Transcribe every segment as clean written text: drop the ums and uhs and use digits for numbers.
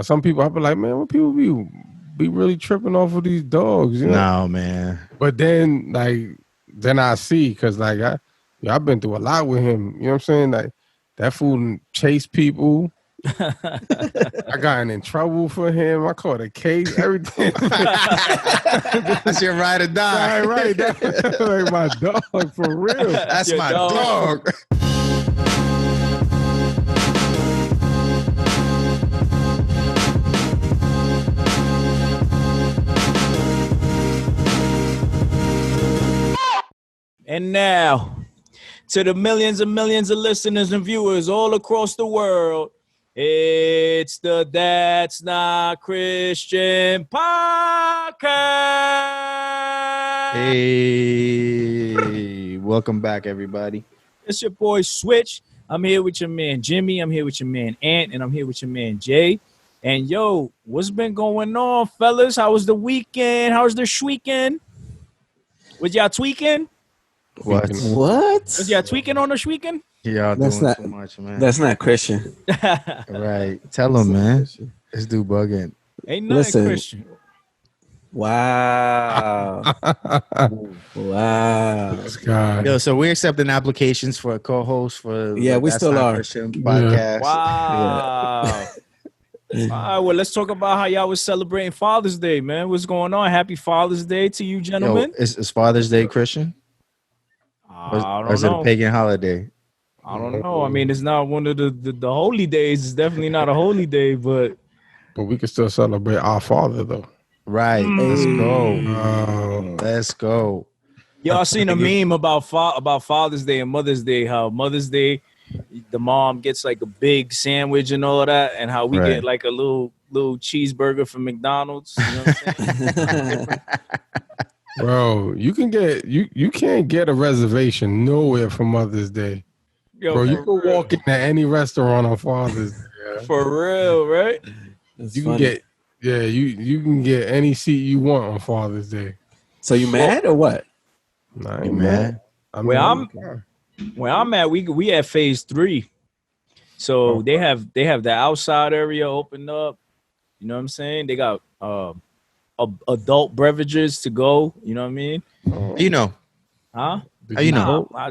some people I be like, man, what people be really tripping off of these dogs, No, man. But then then I see, because I've been through a lot with him. You know what I'm saying? Like that fool chased people. I got in trouble for him. I caught a case, everything. That's your ride or die. Right. That's like my dog, for real. That's my dog. And now, to the millions and millions of listeners and viewers all across the world, it's the That's Not Christian podcast. Hey, welcome back, everybody. It's your boy Switch. I'm here with your man Jimmy. I'm here with your man Ant, and I'm here with your man Jay. And yo, what's been going on, fellas? How was the weekend? How was the shweekend? Was y'all tweaking? What? Was y'all tweaking on the shweekend? Y'all doing too much, man. That's not Christian. Right. Tell him, man. This dude bugging. Ain't nothing Christian. Wow. Wow. Yo, so we're accepting applications for a co-host for we still are Christian podcast. Wow. All right, well, let's talk about how y'all was celebrating Father's Day, man. What's going on? Happy Father's Day to you, gentlemen. Yo, is Father's Day Christian? I don't know. Or is it a pagan holiday? I don't know. I mean, it's not one of the holy days. It's definitely not a holy day, but we can still celebrate our Father, though. Right. Let's go. Let's go. Y'all seen a meme about Father's Day and Mother's Day, how Mother's Day, the mom gets like a big sandwich and all of that, and how we get like a little cheeseburger from McDonald's. You know what I'm saying? Bro, you can't get a reservation nowhere for Mother's Day. Yo, bro, you can walk into any restaurant on Father's Day. Yeah. For real, right? You can get any seat you want on Father's Day. So you mad or what? Nah, I ain't mad. Where I'm at, we at phase 3. So they have the outside area opened up. You know what I'm saying? They got adult beverages to go. You know what I mean? You know. Huh? How you know? I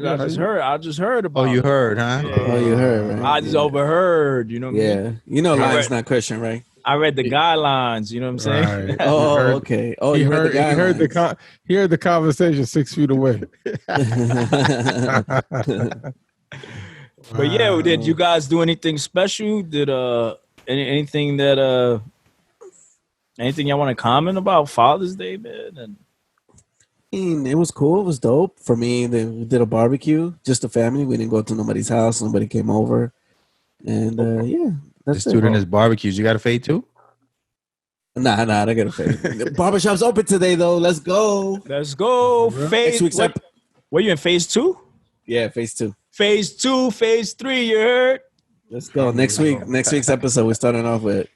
just heard about it. Oh, you heard, huh? Yeah. Oh, you heard, right? I just overheard, you know what I mean? Yeah. You know Lion's not Christian, right? I read the guidelines, you know what I'm saying? Right. Oh, okay. Oh, he heard the conversation 6 feet away. But yeah, did you guys do anything special? Did anything y'all want to comment about Father's Day, man? It was cool. It was dope. For me, we did a barbecue, just the family. We didn't go to nobody's house. Nobody came over. And that's this dude in his barbecues. You got a fade too? Nah, I got a fade. The barbershop's open today, though. Let's go. Phase. Were you in phase 2? Yeah, phase 2. Phase 2, phase 3, you heard? Let's go. Next week's episode, we're starting off with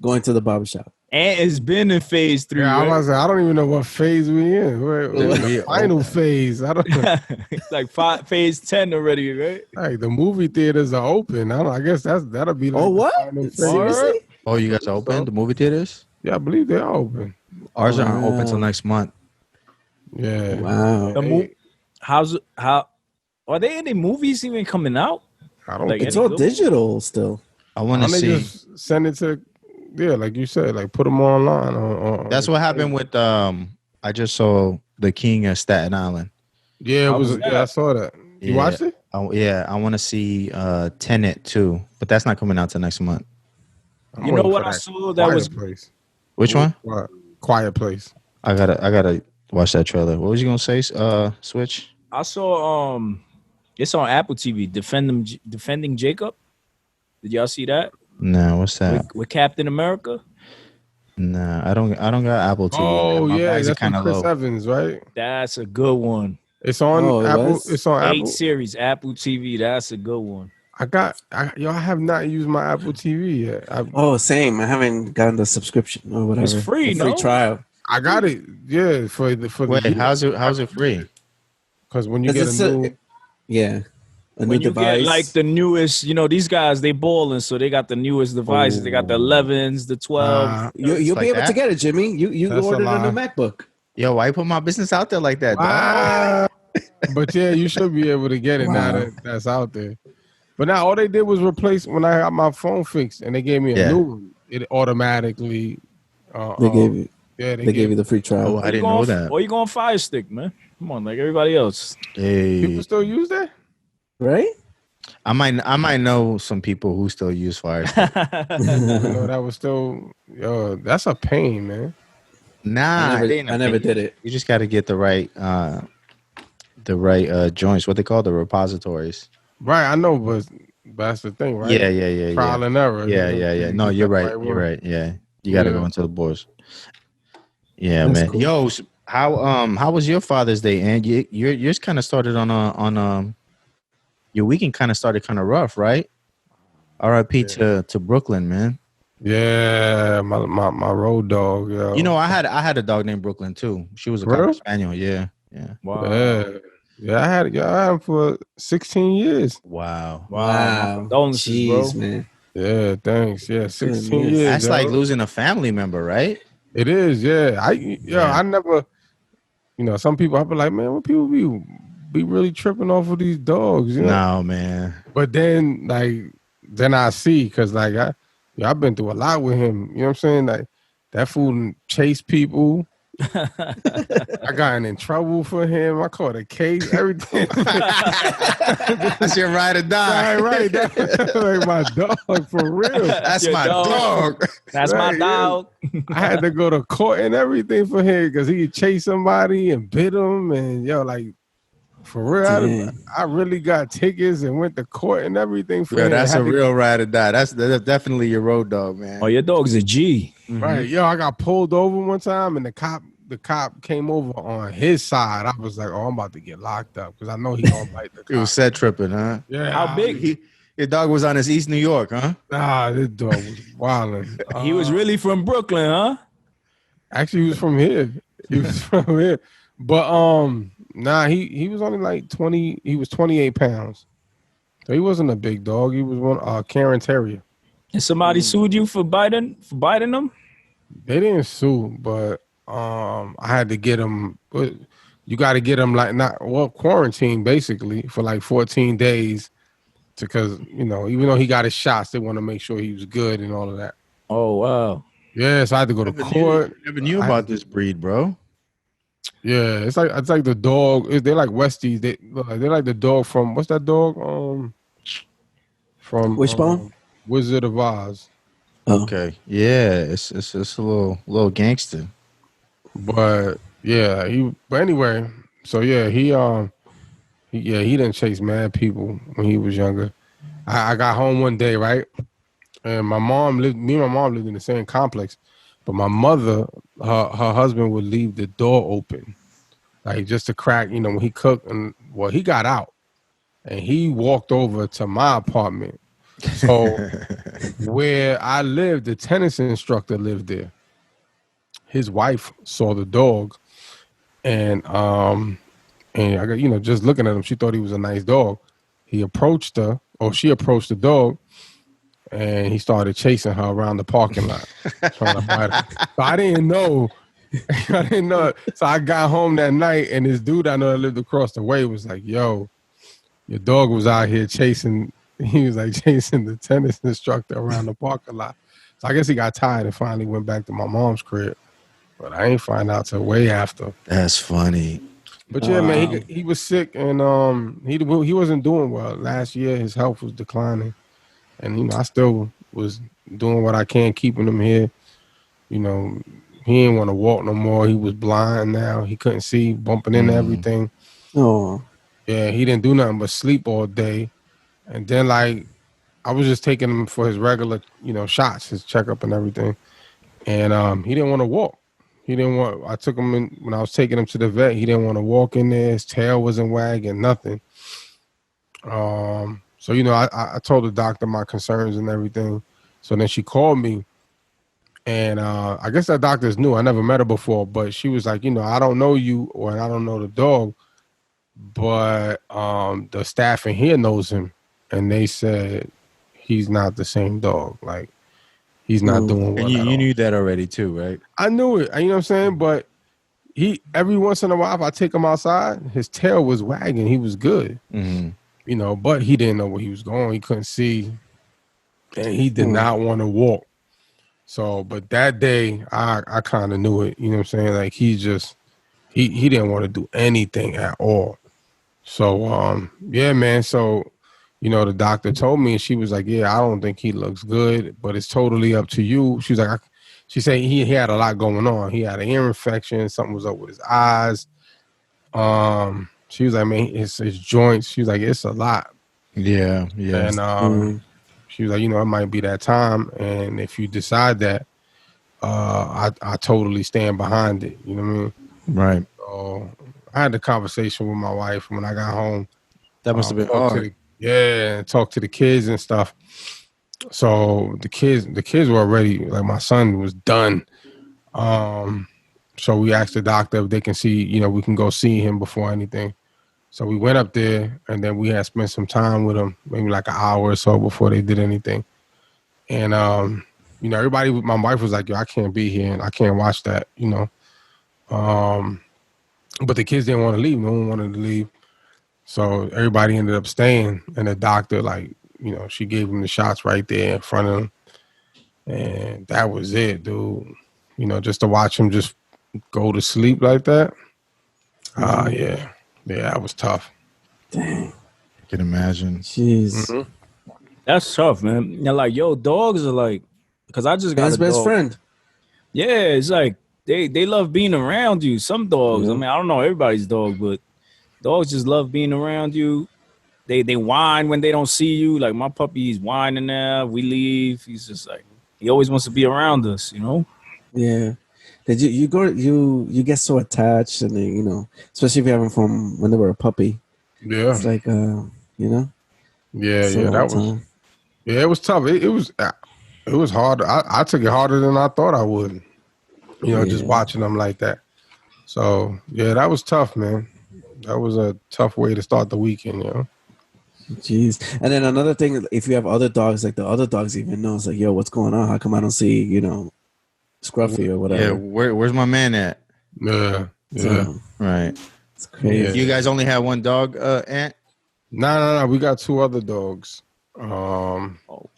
going to the barbershop. And it's been in phase 3. Yeah, right? I don't even know what phase we in. We're final phase. I don't know. It's like phase 10 already, right? Like the movie theaters are open. I guess that'll be like. Oh, what? Seriously? Oh, you guys are open? The movie theaters? Yeah, I believe they're open. Ours aren't open till next month. Yeah. Wow. How are there any movies even coming out? I don't. It's all digital still. I want to see. Just send it to. Yeah, like you said, like put them online. That's what happened with. I just saw The King of Staten Island. Yeah, it was. Yeah, I saw that. You watched it? I want to see Tenet too, but that's not coming out till next month. You know what I saw? That was Place. Which one? Quiet Place. I gotta watch that trailer. What was you gonna say? Switch. I saw it's on Apple TV. Defending Jacob. Did y'all see that? No, what's that? With Captain America? No, I don't got Apple TV. Oh yeah, that's kind of Chris low. Evans, right? That's a good one. It's on Apple. It's on Apple. 8 series, Apple TV. That's a good one. I have not used my Apple TV yet. Same. I haven't gotten the subscription or whatever. It's free, free trial. I got it. Yeah, for the. Wait, how's it free? Because when you get a new, A new when you get like device. the newest, these guys they balling, so they got the newest devices. They got the 11s, the 12s. You'll like be able to that? get it, Jimmy. You That's a ordered a new lie. MacBook. Yo, why you put my business out there like that, dog? Wow. But yeah, you should be able to get it now Wow. that that's out there. But now all they did was replace when I got my phone fixed, and they gave me a Yeah. new one. It automatically. They gave you. Yeah, They gave you the free trial. Oh, I didn't know that. Or you going Fire Stick, man? Come on, like everybody else. Hey, People still use that. Right? I might know some people who still use Fire Stick. That was still. Yo, that's a pain, man. Nah, it ain't a I never pain. did it. You just got to get the right joints. What they call the repositories. Right, I know, but that's the thing, right? Yeah. Trial and error. Yeah. No, you're right. You're right. Yeah, you got to go into the boards. Yeah, That's man. cool. Yo, how was your Father's Day? And yours kind of started on your weekend kind of started kind of rough, right? R.I.P. to Brooklyn, man. Yeah, my road dog. Yo. I had a dog named Brooklyn too. She was a For real? Cocker Spaniel. Yeah. Wow. Yeah. I had him for 16 years. Wow. My condolences, Jeez, bro. man. Yeah, thanks. Yeah, 16 Goodness. years. That's like losing a family member, right? It is. Yeah, I never. Some people I be like, man, what people be really tripping off of these dogs? No, man. But then I see because I've been through a lot with him. You know what I'm saying? Like that fool chased people. I got in trouble for him. I caught a case. Everything. That's your ride or die. Right. That's like my dog for real. That's Your my dog. That's my Right, dog. I had to go to court and everything for him because he chased somebody and bit him, and for real, I really got tickets and went to court and everything for him. That's a real ride or die. That's definitely your road dog, man. Oh, your dog's a G. Right. I got pulled over one time and the cop came over on his side. I was like, oh, I'm about to get locked up because I know he gonna bite the cop. He was set tripping, huh? Yeah. How big? Your dog was on his East New York, huh? Nah, this dog was wilding. He was really from Brooklyn, huh? Actually, he was from here. He was from here. But nah, he was only like 20. He was 28 pounds. So he wasn't a big dog. He was one Karen Terrier. And somebody sued you for biting them? They didn't sue, but I had to get him. But you got to get him quarantine basically for like 14 days, because even though he got his shots, they want to make sure he was good and all of that. Oh wow. Yeah, so I had to go to court. Never knew about this breed, bro. Yeah, it's like the dog. They're like Westies. They're like the dog from what's that dog? From Wishbone? Wizard of Oz. Oh. Okay. Yeah, it's a little gangster. But yeah, But anyway, so yeah, he didn't chase mad people when he was younger. I got home one day, right, and me and my mom lived in the same complex, but my mother, her husband would leave the door open, like just to crack, when he cooked, and he got out, and he walked over to my apartment. So where I lived, the tennis instructor lived there. His wife saw the dog, and I got, just looking at him, she thought he was a nice dog. He approached her, or she approached the dog, and he started chasing her around the parking lot, trying to bite her. So I didn't know. So I got home that night, and this dude I know that lived across the way was like, yo, your dog was out here chasing. He was like chasing the tennis instructor around the parking lot. So I guess he got tired and finally went back to my mom's crib. But I ain't find out till way after. That's funny. But yeah, man, he was sick, and he wasn't doing well. Last year, his health was declining, and I still was doing what I can, keeping him here. He didn't want to walk no more. He was blind now. He couldn't see, bumping into everything. Oh. Yeah, he didn't do nothing but sleep all day. And then, I was just taking him for his regular, shots, his checkup and everything. And he didn't want to walk. I took him in, when I was taking him to the vet, he didn't want to walk in there. His tail wasn't wagging, nothing. So, I told the doctor my concerns and everything. So then she called me. And I guess that doctor's new. I never met her before, but she was like, I don't know you, or I don't know the dog, but the staff in here knows him, and they said he's not the same dog. Like he's not doing well And you, at you all. knew that already too, right? I knew it. You know what I'm saying? But he every once in a while, if I take him outside, his tail was wagging. He was good, Mm-hmm. you know, but he didn't know where he was going. He couldn't see, and he did not want to walk. So, but that day, I kind of knew it. You know what I'm saying? Like he didn't want to do anything at all. So, yeah, man. So, you know, the doctor told me, and she was like, "Yeah, I don't think he looks good, but it's totally up to you." She was like, she said he had a lot going on. He had an ear infection. Something was up with his eyes. She was like, "Man, it's his joints." She was like, "It's a lot." Yeah, yeah. And she was like, "You know, it might be that time. And if you decide that, I totally stand behind it." You know what I mean? Right. So I had the conversation with my wife when I got home. That must have been Talk to hard. talk to the kids and stuff. So the kids were already like my son was done. So we asked the doctor if they can see, you know, we can go see him before anything. So we went up there and then we had spent some time with him, maybe like an hour or so before they did anything. And you know, everybody, my wife was like, "Yo, I can't be here and I can't watch that," you know. But the kids didn't want to leave. No one wanted to leave. So everybody ended up staying, and the doctor, like, you know, she gave him the shots right there in front of him, and that was it, dude. You know, just to watch him just go to sleep like that. Yeah, that was tough. Dang. I can imagine. Jeez. That's tough, man. You're like, yo, dogs are like, because I just got Man's a best dog. friend. Yeah, it's like they love being around you. Some dogs, I mean, I don't know everybody's dog, but dogs just love being around you. They whine when they don't see you. Like my puppy, he's whining now. We leave. He's just like he always wants to be around us, you know? Yeah. Did you get so attached, and then, you know, especially if you have them from when they were a puppy. Yeah, It's like you know, yeah, it's a yeah. long That was time. it was tough. It was hard. I took it harder than I thought I would. You know, just Yeah. watching them like that. So yeah, that was tough, man. That was a tough way to start the weekend, you know. Jeez. And then another thing, if you have other dogs, like the other dogs even know, it's like, yo, what's going on? How come I don't see, you know, Scruffy or Yeah, whatever? where's my man at? Yeah, yeah, So Right. it's crazy. You guys only have one dog, Aunt? No. We got two other dogs. Oh,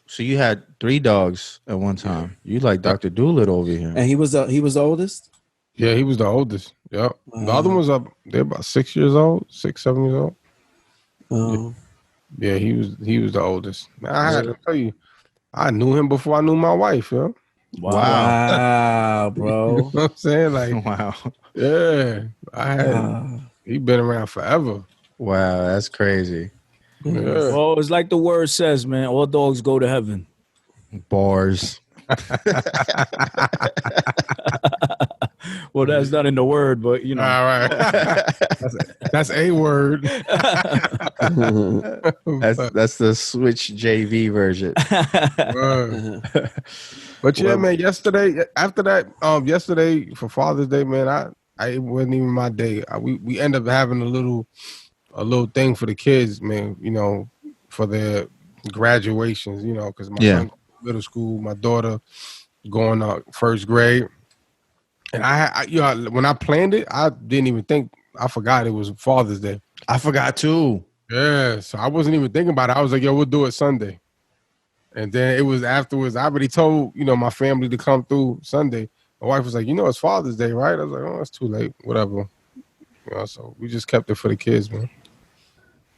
so you had 3 dogs at one time. You like Dr. Doolittle over here. And he was the oldest? Yeah, he was the oldest. Yep. The other one's up. They're about 6 years old, 6, 7 years old. Oh. Yeah, he was the oldest. I had to tell you, I knew him before I knew my wife. Yeah, Wow. Wow, you bro. know what I'm saying? Like, Wow. yeah, he been around forever. Wow, that's crazy. Yeah. Well, it's like the word says, man, all dogs go to heaven. Bars. Well, that's not in the word, but you know. All right. That's a word. That's the Switch JV version. But yeah, man, yesterday yesterday for Father's Day, man, it wasn't even my day. We end up having a little thing for the kids, man, you know, for their graduations, you know, because my son middle school, my daughter going first grade. And you know, when I planned it, I didn't even think. I forgot it was Father's Day. I forgot too. Yeah, so I wasn't even thinking about it. I was like, "Yo, we'll do it Sunday." And then it was afterwards. I already told my family to come through Sunday. My wife was like, "You know, it's Father's Day, right?" I was like, "Oh, it's too late. Whatever." You know, so we just kept it for the kids, man.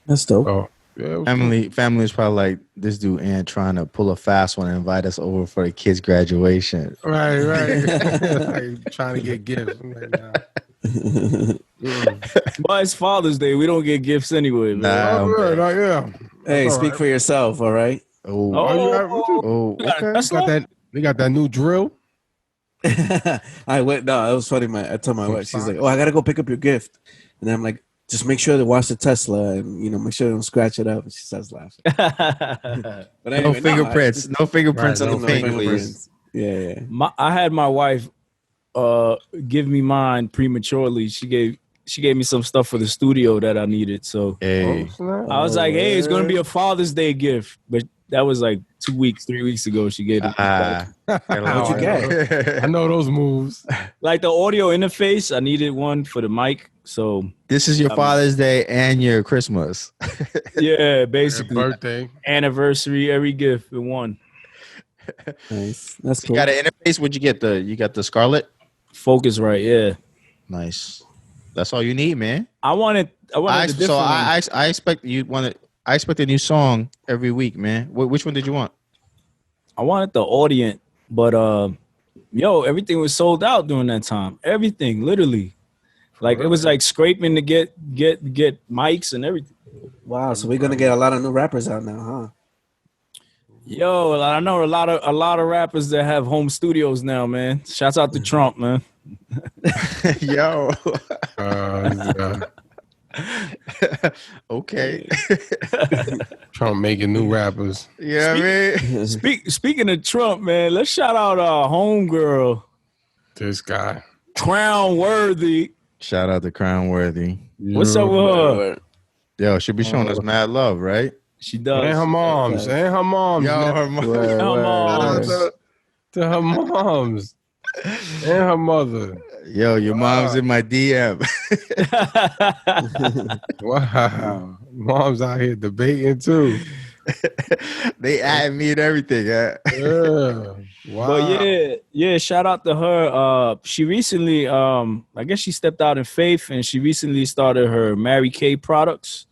That's dope. So yeah, it was Family is probably like this dude and trying to pull a fast one and invite us over for the kids' graduation. cool. Right. Like, trying to get gifts. I'm like, nah. But it's Father's Day. We don't get gifts anyway, man. Nah. Yeah. Hey, That's all speak right. for yourself, all right? Oh, Okay. They got that new drill. I went. No, it was funny. I told my wife, she's like, "Oh, I gotta go pick up your gift," and I'm like, "Just make sure to wash the Tesla and make sure they don't scratch it up." And she starts laughing. But anyway, no fingerprints. No fingerprints Right, on no the paint, fingerprints. please. Yeah. I had my wife give me mine prematurely. She gave she gave me some stuff for the studio that I needed. So Hey, I was like, hey, it's gonna be a Father's Day gift, but that was like 3 weeks ago. She gave it. What'd you get? I know those moves. Like the audio interface, I needed one for the mic. So This is your Father's Day and your Christmas. yeah, basically Birthday. anniversary, every gift in one. Nice. That's You cool. got an interface. What'd you get? You got the Scarlet? Focusrite, yeah. Nice. That's all you need, man. I wanted a different one. I expect you want I expect a new song every week, man. Which one did you want? I wanted the Audient, but everything was sold out during that time. Everything, literally. Like it was like scraping to get mics and everything. Wow, so we're gonna get a lot of new rappers out now, huh? Yo, I know a lot of rappers that have home studios now, man. Shouts out to Trump, man. Yo. Yeah. Okay. Trump making new rappers. Yeah, man. Speaking of Trump, man, let's shout out our homegirl, This guy. Crown Worthy. Shout out to Crown Worthy. What's up with her? Yo, she'll be showing us mad love, right? She does. And her moms. And her moms. Yo, man. her mom. moms. To her moms. And her mother. Yo, your mom's in my DM. Wow. Mom's out here debating too. They add me and everything. Yeah. Wow. But yeah, shout out to her. She recently, I guess she stepped out in faith and she recently started her Mary Kay products.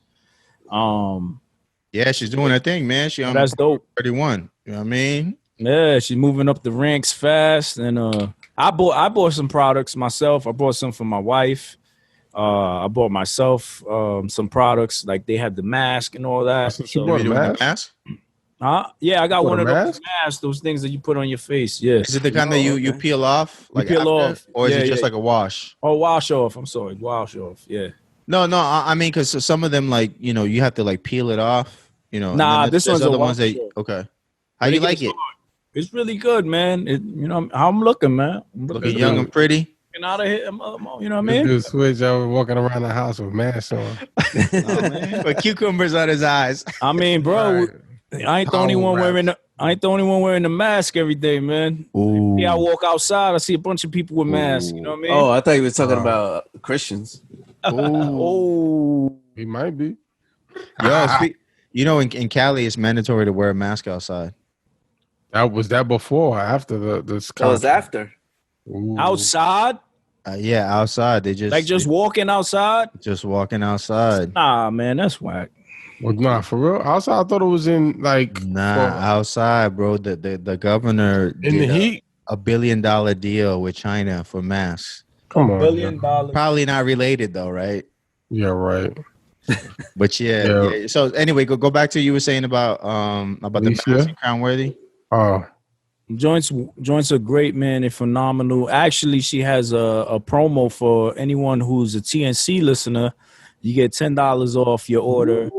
Yeah, she's doing her thing, man. She on That's dope. 31. You know what I mean? Yeah, she's moving up the ranks fast. And I bought some products myself. I bought some for my wife. I bought myself some products, like they had the mask and all that. So she bought a mask? Yeah, I got one of those mask? masks, those things that you put on your face. Yeah. Is it the kind that you peel off? You peel off. Or is Yeah, it just yeah. like a wash? Oh, wash off. I'm sorry. Wash off. Yeah. No, I mean, because some of them, like, you know, you have to like peel it off, you know. Nah, and then this there's one's a other ones wash that, off. okay. How do you like it? It's really good, man. How I'm looking, man. I'm Looking young and pretty? Getting out of here, you know what I This mean? dude switch over walking around the house with masks on. With cucumbers on his eyes. I mean, bro, Right. I ain't the only one wearing the mask every day, man. Ooh. Yeah, I walk outside, I see a bunch of people with masks. You know what I mean? Oh, I thought you were talking about Christians. Oh. He might be. Yo, you know, in Cali, it's mandatory to wear a mask outside. Was that before or after the That was after. Ooh. Outside? Yeah, outside. They just Walking outside? just walking outside. Nah, man, that's whack. Well, nah, for real. Outside, I thought it was in like Outside, bro. The governor in the did heat. a $1 billion deal with China for masks. Come on, $1 billion. Probably not related though, right? Yeah, right. But yeah. So anyway, go back to you were saying about the Alicia? mask and Crown Worthy. Oh, Joints are great, man. They're phenomenal. Actually, she has a promo for anyone who's a TNC listener. You get $10 off your order.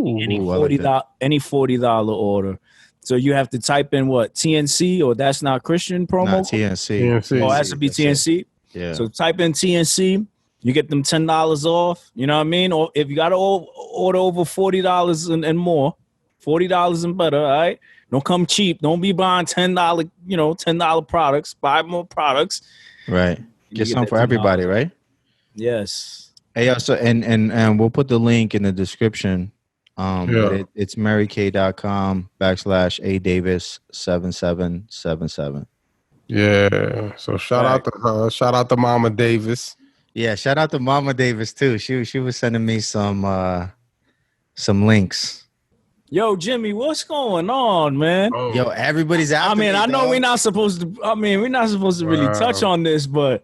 Any $40 order. So you have to type in what? TNC or That's Not Christian promo? Not TNC. Oh, it has to be TNC. Yeah. So type in TNC. You get them $10 off. You know what I mean? Or if you got to order over $40 and more, $40 and better, all right? Don't come cheap. Don't be buying $10 products. Buy more products. Right. Get some for everybody, right? Yes. Hey, so and we'll put the link in the description. It's maryk.com/adavis7777. yeah. So shout out to her. Shout out to Mama Davis. Yeah, shout out to Mama Davis too. She was sending me some links. Yo, Jimmy, what's going on, man? Oh. Yo, everybody's out. I mean, I know we're not supposed to really touch on this, but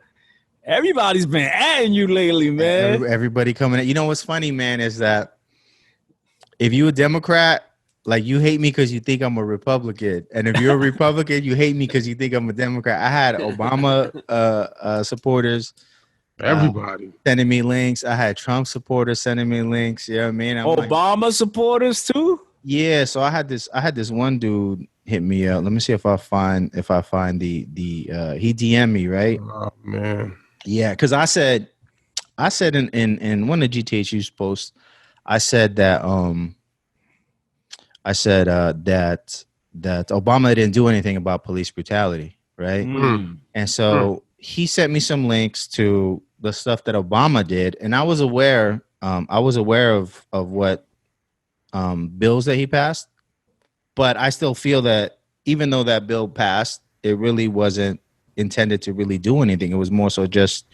everybody's been adding you lately, man. Everybody coming in. You know what's funny, man, is that if you a Democrat, like you hate me because you think I'm a Republican. And if you're a Republican, you hate me because you think I'm a Democrat. I had Obama supporters. Everybody sending me links. I had Trump supporters sending me links. You know what I mean? Obama supporters too? Yeah. So I had this one dude hit me up. Let me see if I find the he DM'd me, right? Oh man. Yeah, because I said I said in one of GTHU's posts, I said that that Obama didn't do anything about police brutality, right? And so he sent me some links to the stuff that Obama did, and I was aware of what bills that he passed, but I still feel that even though that bill passed, it really wasn't intended to really do anything. It was more so just,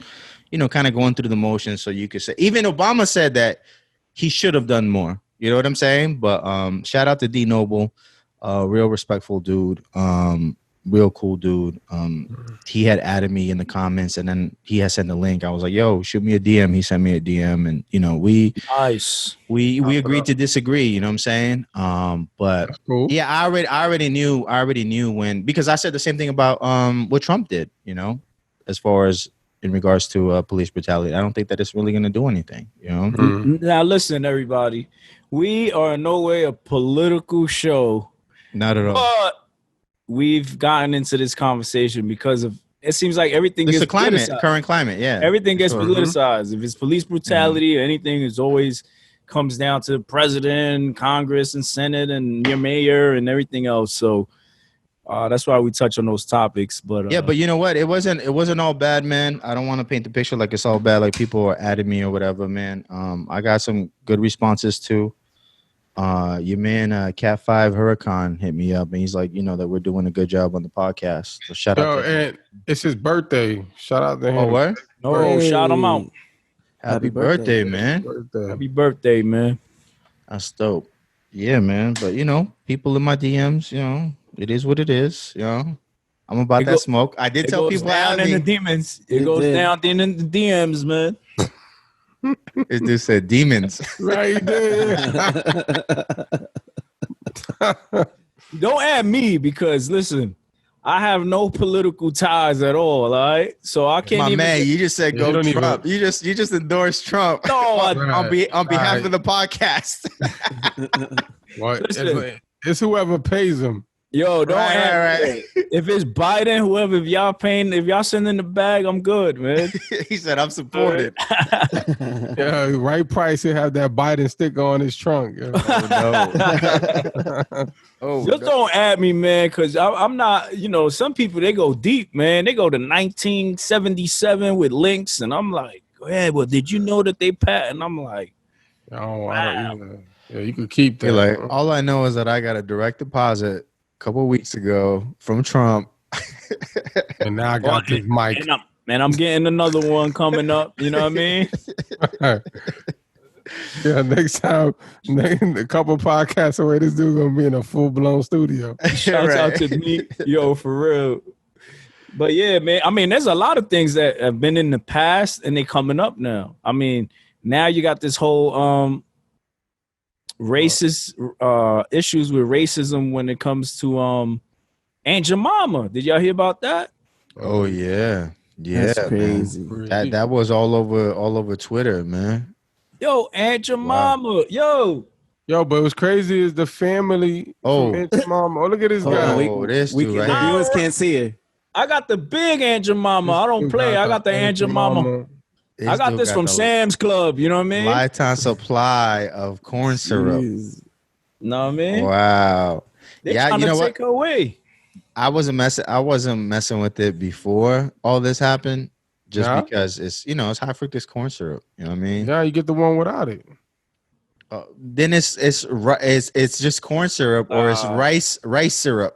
kind of going through the motions. So you could say, even Obama said that he should have done more. You know what I'm saying? But shout out to D Noble, real respectful dude, real cool dude. He had added me in the comments, and then he had sent a link. I was like, "Yo, shoot me a DM." He sent me a DM, and we agreed to disagree. You know what I'm saying? But cool. Yeah, I already knew when, because I said the same thing about what Trump did. As far as in regards to police brutality, I don't think that it's really going to do anything. Now listen, everybody, we are in no way a political show. Not at all. But we've gotten into this conversation because of, it seems like everything gets politicized. Current climate, yeah. Everything gets politicized. If it's police brutality or anything, it's always comes down to the president, Congress, and Senate, and your mayor, and everything else. So that's why we touch on those topics. But yeah, but you know what? It wasn't all bad, man. I don't want to paint the picture like it's all bad, like people are adding me or whatever, man. I got some good responses too. Your man Cat 5 Huracan hit me up, and he's like, that we're doing a good job on the podcast. So shout out to him. And it's his birthday. Shout out to him. Oh, what? No, shout him out. Happy birthday, man. Happy birthday, man. That's dope. Yeah, man. But people in my DMs, it is what it is. I'm about that smoke. I did tell people down in the demons. It goes down in the DMs, man. It just said demons. Right there. Don't add me because listen, I have no political ties at all. All right, so I can't. My even man, you just said go Trump. Even... You just endorsed Trump. No, on behalf of the podcast. Well, it's whoever pays him. Yo, don't right. If it's Biden, whoever, if y'all sending the bag, I'm good, man. He said I'm supported. Yeah, right price, he'll have that Biden sticker on his trunk. Just don't add me, man, because I'm not, some people, they go deep, man. They go to 1977 with links, and I'm like, yeah, well, did you know that they pat? And I'm like, wow. I don't either. Yeah, you could keep that. Like, all I know is that I got a direct deposit couple of weeks ago from Trump, and now I got this mic. And I'm getting another one coming up. You know what I mean? Yeah, next time, a couple podcasts away, this dude's gonna be in a full-blown studio. Shout out to me, yo, for real. But yeah, man. I mean, there's a lot of things that have been in the past, and they coming up now. I mean, now you got this whole racist issues with racism when it comes to Aunt Jemima. Did y'all hear about that? Oh yeah, that's crazy. That was all over Twitter, man. Yo, Aunt Jemima, yo, but it was crazy is the family. Aunt Jemima. Oh, look at this guy. The viewers can't see it. I got the big Aunt Jemima. I don't play. I got the Aunt Jemima. I got this from Sam's Club. You know what I mean? Lifetime supply of corn syrup. Know what I mean? Wow. They trying to take her away. I wasn't messing with it before all this happened, just because it's it's high fructose corn syrup. You know what I mean? Yeah, you get the one without it. Then it's just corn syrup, or it's rice syrup.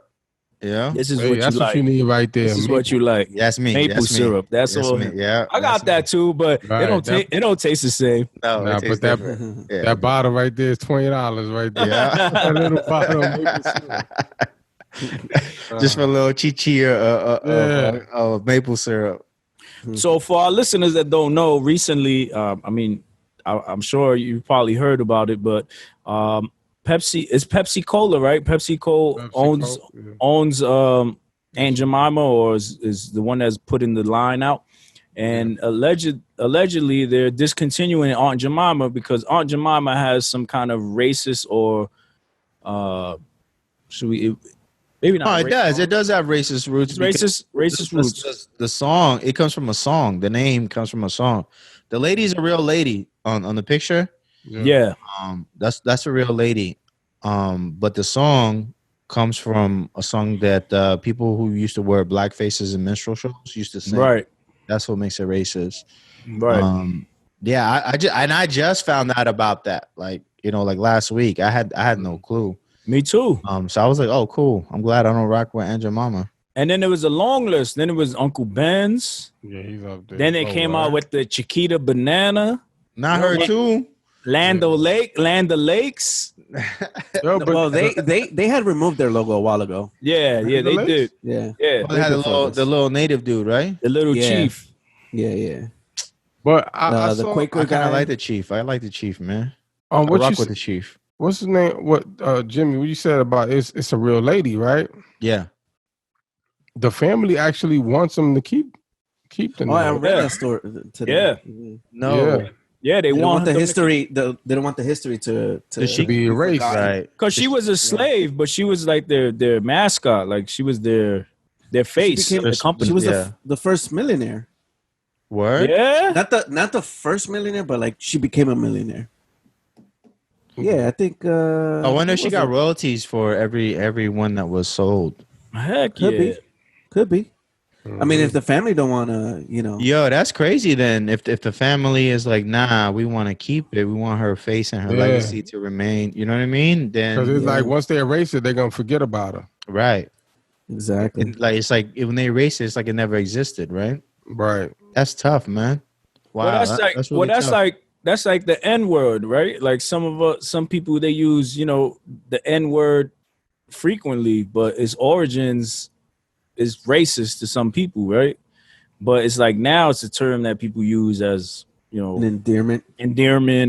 Yeah, this is what you need right there. This is what you like. That's me. Maple syrup. That's all. Me. Yeah, I got that too, but it don't taste the same. No, but that bottle right there is $20 right there. Yeah, that little bottle of maple syrup. Just for a little chichi of maple syrup. So for our listeners that don't know, recently, I'm sure you probably heard about it, but Pepsi, it's Pepsi Cola, right? Pepsi Cola owns Aunt Jemima, or is the one that's putting the line out. And allegedly they're discontinuing Aunt Jemima because Aunt Jemima has some kind of racist or Maybe No, not. it does. It does have racist roots. It's because racist roots. The song, it comes from a song. The name comes from a song. The lady's a real lady on the picture. Yeah. That's a real lady. But the song comes from a song that people who used to wear black faces in minstrel shows used to sing. Right. That's what makes it racist. Right. Yeah, I just found out about that. Like, like last week. I had no clue. Me too. So I was like, oh, cool. I'm glad I don't rock with Aunt Jemima. And then there was a long list. Then it was Uncle Ben's. Yeah, he's up there. Then they came out with the Chiquita Banana. Not her too. Land O'Lakes. Yo, Well, they had removed their logo a while ago. Yeah, they did. Yeah. Yeah. They had the little native dude, right? The little chief. Yeah. But I The saw, Quaker I kind guy. of like the chief. I like the chief, man. what I rock you with the chief. what's his name? What Jimmy? What you said about it's a real lady, right? Yeah. The family actually wants him to keep the name. I read that story today. Yeah. No. Yeah. Yeah, they They don't want want the history. They don't want the history to be erased. Right. because she was a slave, but she was like their mascot. Like she was their face. became- of the company. She was Yeah. the first millionaire. Word. Yeah. Not the first millionaire, but like she became a millionaire. Yeah, I think. I wonder if she got royalties for every one that was sold. Heck Could yeah. be. Could be. I mean, if the family don't want to, Yo, that's crazy. Then if the family is like, nah, we want to keep it. We want her face and her legacy to remain. You know what I mean? Then Because it's like once they erase it, they're gonna forget about her. right. Exactly. And it's like when they erase it, it's like it never existed. Right. Right. That's tough, man. Wow. Well, that's really that's like the N word, right? Like some people they use, the N word frequently, but its origins is racist to some people, right? But it's like now it's a term that people use as An endearment.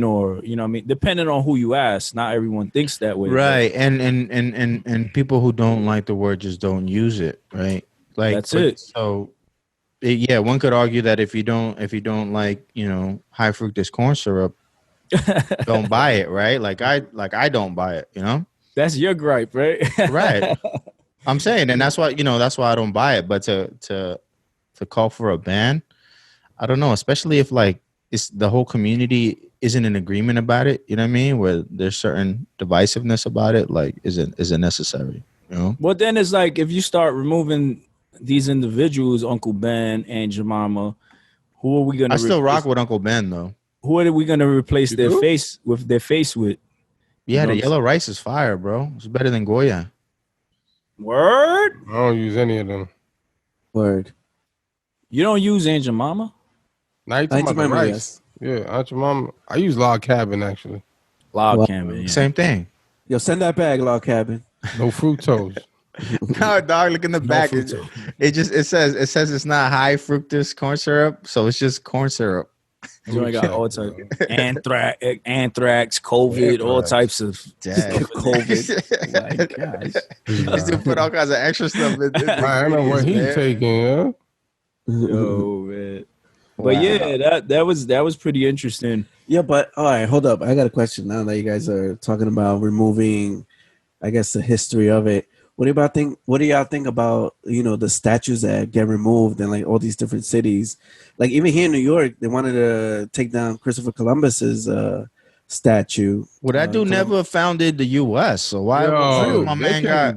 or I mean, depending on who you ask. Not everyone thinks that way, right. And people who don't like the word just don't use it, right? Like That's it. So yeah, one could argue that if you don't like high fructose corn syrup, don't buy it, right? Like I don't buy it, That's your gripe, right? right. I'm saying, and that's why I don't buy it. But to call for a ban, I don't know, especially if like it's the whole community isn't in agreement about it. You know what I mean? Where there's certain divisiveness about it, like is it necessary? Well, then it's like if you start removing these individuals, Uncle Ben and Jemima, who are we gonna? I still rock with Uncle Ben though. Who are we gonna replace their face with? Yeah, the yellow rice is fire, bro. It's better than Goya. Word. I don't use any of them. Word. You don't use Aunt Jemima? Now you talking about the rice. Yeah, Aunt Jemima. I use Log Cabin actually. Log Cabin. Yeah. Same thing. Yo, send that bag, Log Cabin. No fructose. No, dog. Look in the back. It says it's not high fructose corn syrup, so it's just corn syrup. You got all types anthrax, COVID, all types of COVID. My gosh. This dude put all kinds of extra stuff in. I know what he's taking. Yeah. Yo, man. But yeah, that was pretty interesting. Yeah, but all right, hold up. I got a question now that you guys are talking about removing, I guess, the history of it. What do y'all think about, the statues that get removed in like all these different cities? Like even here in New York, they wanted to take down Christopher Columbus's statue. Well, that dude never founded the U.S. So why my man got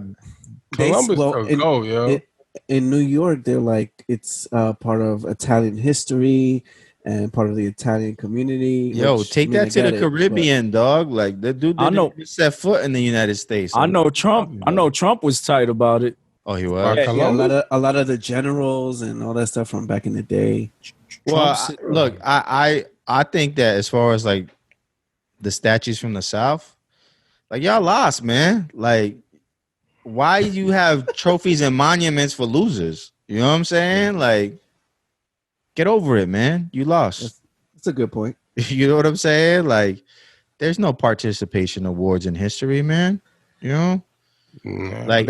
Columbus? In New York, they're like it's part of Italian history and part of the Italian community. Yo, take that to the Caribbean, dog. Like the dude didn't set foot in the United States. I know Trump was tight about it. Oh, he was. A lot of the generals and all that stuff from back in the day. Well, look, I think that as far as like the statues from the South, like y'all lost, man. Like, why you have trophies and monuments for losers? You know what I'm saying? Like, get over it, man. You lost. That's a good point. You know what I'm saying? Like, there's no participation awards in history, man. You know, like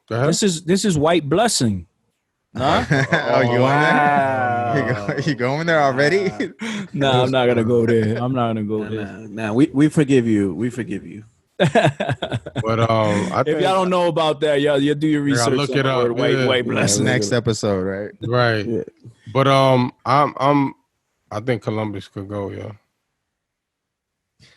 this is white blessing. Huh? Oh, you wow. You going there already? No, I'm not gonna go there. I'm not gonna go there. Nah, we forgive you. We forgive you. But I If think y'all don't know about that, y'all do your I gotta research look on it the word up. white Yeah. That's blessing. next episode, right? Right. Yeah. But I think Columbus could go. Yeah,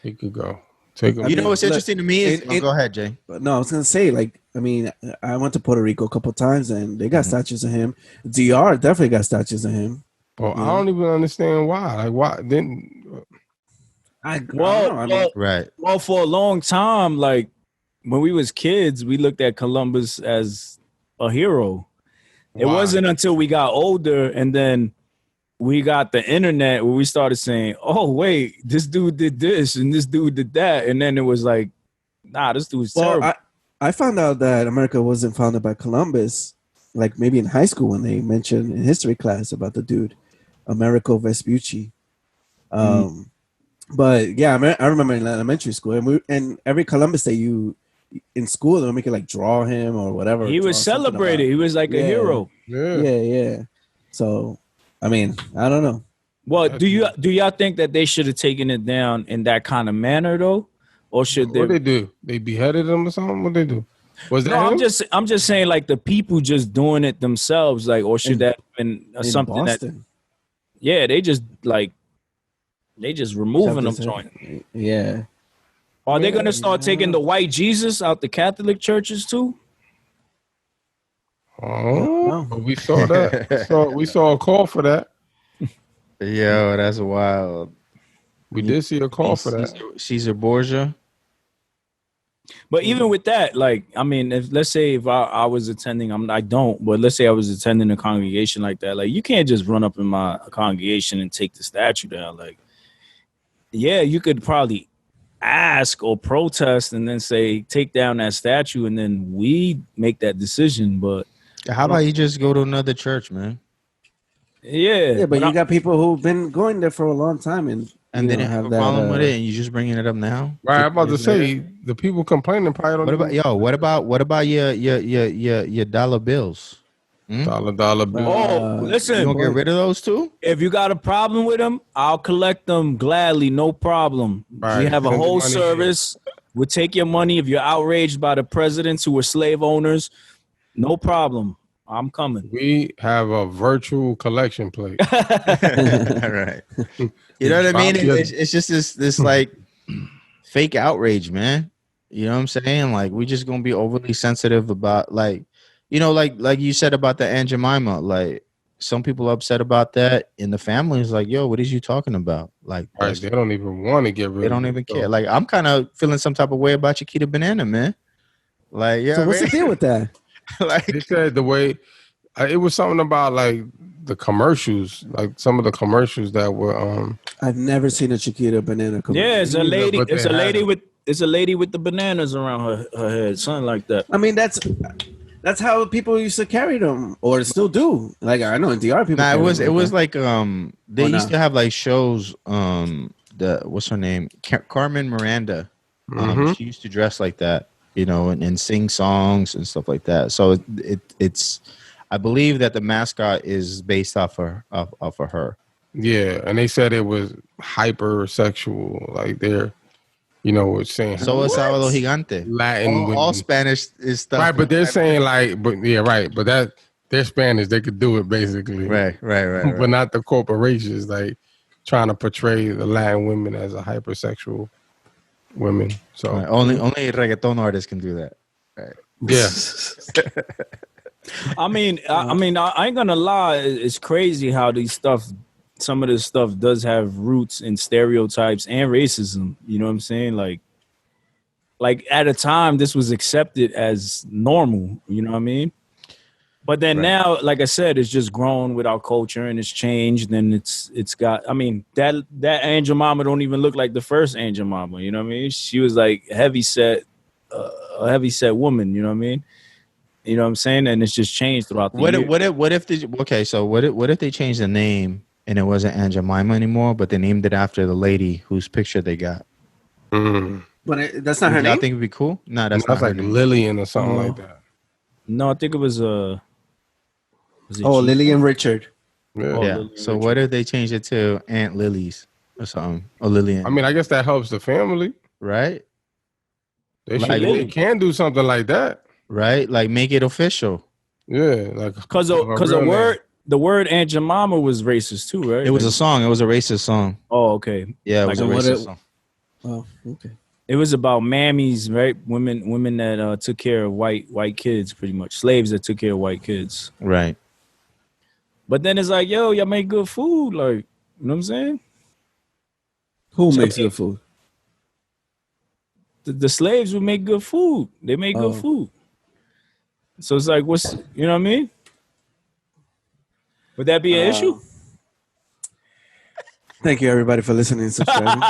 he could go. Take him. You know what's look, interesting to me is go ahead, Jay. But no, I was gonna say, like, I mean, I went to Puerto Rico a couple times, and they got statues of him. DR definitely got statues of him. Well, I don't even understand why. Like, why then? I don't Well, know. I mean, Right. well, for a long time, like when we was kids, we looked at Columbus as a hero. It Why? wasn't until we got older and then we got the internet where we started saying, "Oh, wait, this dude did this and this dude did that," and then it was like, "Nah, this dude's terrible." I found out that America wasn't founded by Columbus, like maybe in high school when they mentioned in history class about the dude, Americo Vespucci. But yeah, I remember in elementary school, and every Columbus Day, in school they would make it like draw him or whatever. He was celebrated. He was like a hero. Yeah. So, I mean, I don't know. Well, do y'all think that they should have taken it down in that kind of manner though, or should What they do? They beheaded him or something? What they do? Was that No, him? I'm just saying like the people just doing it themselves, like, or should that have been something Boston. they just removing them joint. Yeah. Are they gonna start taking the white Jesus out the Catholic churches too? Oh, we saw that. We saw a call for that. Yo, that's wild. We did see a call for that. Caesar Borgia. But even with that, like, I mean, let's say if I was attending, I don't, but let's say I was attending a congregation like that, like, you can't just run up in my congregation and take the statue down. Like, yeah, you could probably ask or protest and then say, take down that statue, and then we make that decision. But how about you just go to another church, man? Yeah, but you got people who've been going there for a long time and they didn't have a problem with it, and you're just bringing it up now. Right, I'm about to say the people complaining probably don't. What about your dollar bills? Dollar bills. Listen, you gonna get rid of those too? If you got a problem with them, I'll collect them gladly, no problem. Right. We have a whole service. We'll take your money if you're outraged by the presidents who were slave owners. No problem. I'm coming. We have a virtual collection plate. All right. You know what I mean? It's just this like fake outrage, man. You know what I'm saying? Like, we just gonna be overly sensitive about, like, you know, like you said about the Aunt Jemima. Like, some people are upset about that, and the family is like, "Yo, what is you talking about?" Like, right, they don't even want to get rid. They don't even care. Like, I'm kind of feeling some type of way about Chiquita Banana, man. Like, yeah. So what's the deal with that? Like, they said the way it was something about like the commercials, like some of the commercials that were. I've never seen a Chiquita Banana commercial. Yeah, it's a lady. It's a lady with the bananas around her head, something like that. I mean, that's how people used to carry them, or still do. Like, I know in DR people. Nah, it was like they used to have like shows. What's her name? Carmen Miranda. She used to dress like that, you know, and sing songs and stuff like that. So it's I believe that the mascot is based off of her. Yeah, and they said it was hypersexual, like they're, you know, it's saying. So es Sábado Gigante. Latin, all Spanish is stuff. Right, but they're saying like, but yeah, right, but that they're Spanish, they could do it basically. Right. But not the corporations, like trying to portray the Latin women as a hypersexual women. So only reggaeton artists can do that. Right. Yeah. I mean, I ain't gonna lie. It's crazy how some of this stuff does have roots in stereotypes and racism. You know what I'm saying? Like at a time, this was accepted as normal. You know what I mean? But then now, like I said, it's just grown with our culture and it's changed. And it's got. I mean, that Aunt Jemima don't even look like the first Aunt Jemima. You know what I mean? She was like a heavy set woman. You know what I mean? You know what I'm saying? And it's just changed throughout the years. What if they changed the name and it wasn't Aunt Jemima anymore, but they named it after the lady whose picture they got? But that's not her name? I think it would be cool. No, that's not like Lillian or something like that. No, I think it was Lillian Richard. Yeah. Lillian so Richard. What if they changed it to Aunt Lily's or something? Or Lillian? I mean, I guess that helps the family. Right? They can do something like that, right? Like make it official. Yeah, like because the word Aunt Jemima was racist too, right? It was a song. It was a racist song. Oh, okay. Yeah, it was a racist song. Oh, okay. It was about mammies, right? Women that took care of white kids, pretty much slaves that took care of white kids. Right. But then it's like, yo, y'all make good food, like, you know what I'm saying? Who makes good food? The slaves would make good food. They make good food. So it's like, what's, you know what I mean? Would that be an issue? Thank you, everybody, for listening and subscribing.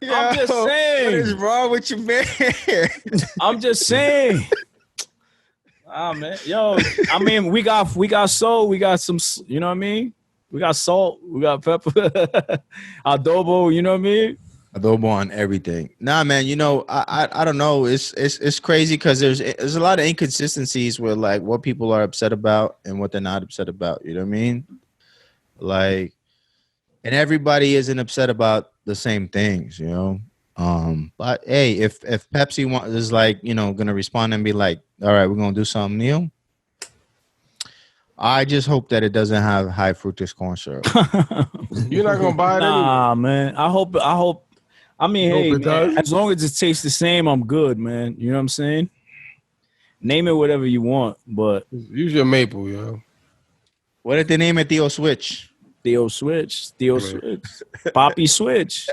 I'm just saying. What is wrong with you, man? I'm just saying. Ah, man. Yo, I mean, we got soul. We got some, you know what I mean? We got salt. We got pepper. Adobo, you know what I mean? Adobo on everything. Nah, man. You know, I don't know. It's crazy because there's a lot of inconsistencies with like what people are upset about and what they're not upset about. You know what I mean? Like, and everybody isn't upset about the same things. You know. But hey, if Pepsi is like, you know, gonna respond and be like, all right, we're gonna do something new. I just hope that it doesn't have high fructose corn syrup. You're not gonna buy it Nah, man. I hope. I mean, hey, man, as long as it tastes the same, I'm good, man. You know what I'm saying? Name it whatever you want, but use your maple, yo. What if they name it Theo Switch? Theo Switch, Poppy Switch.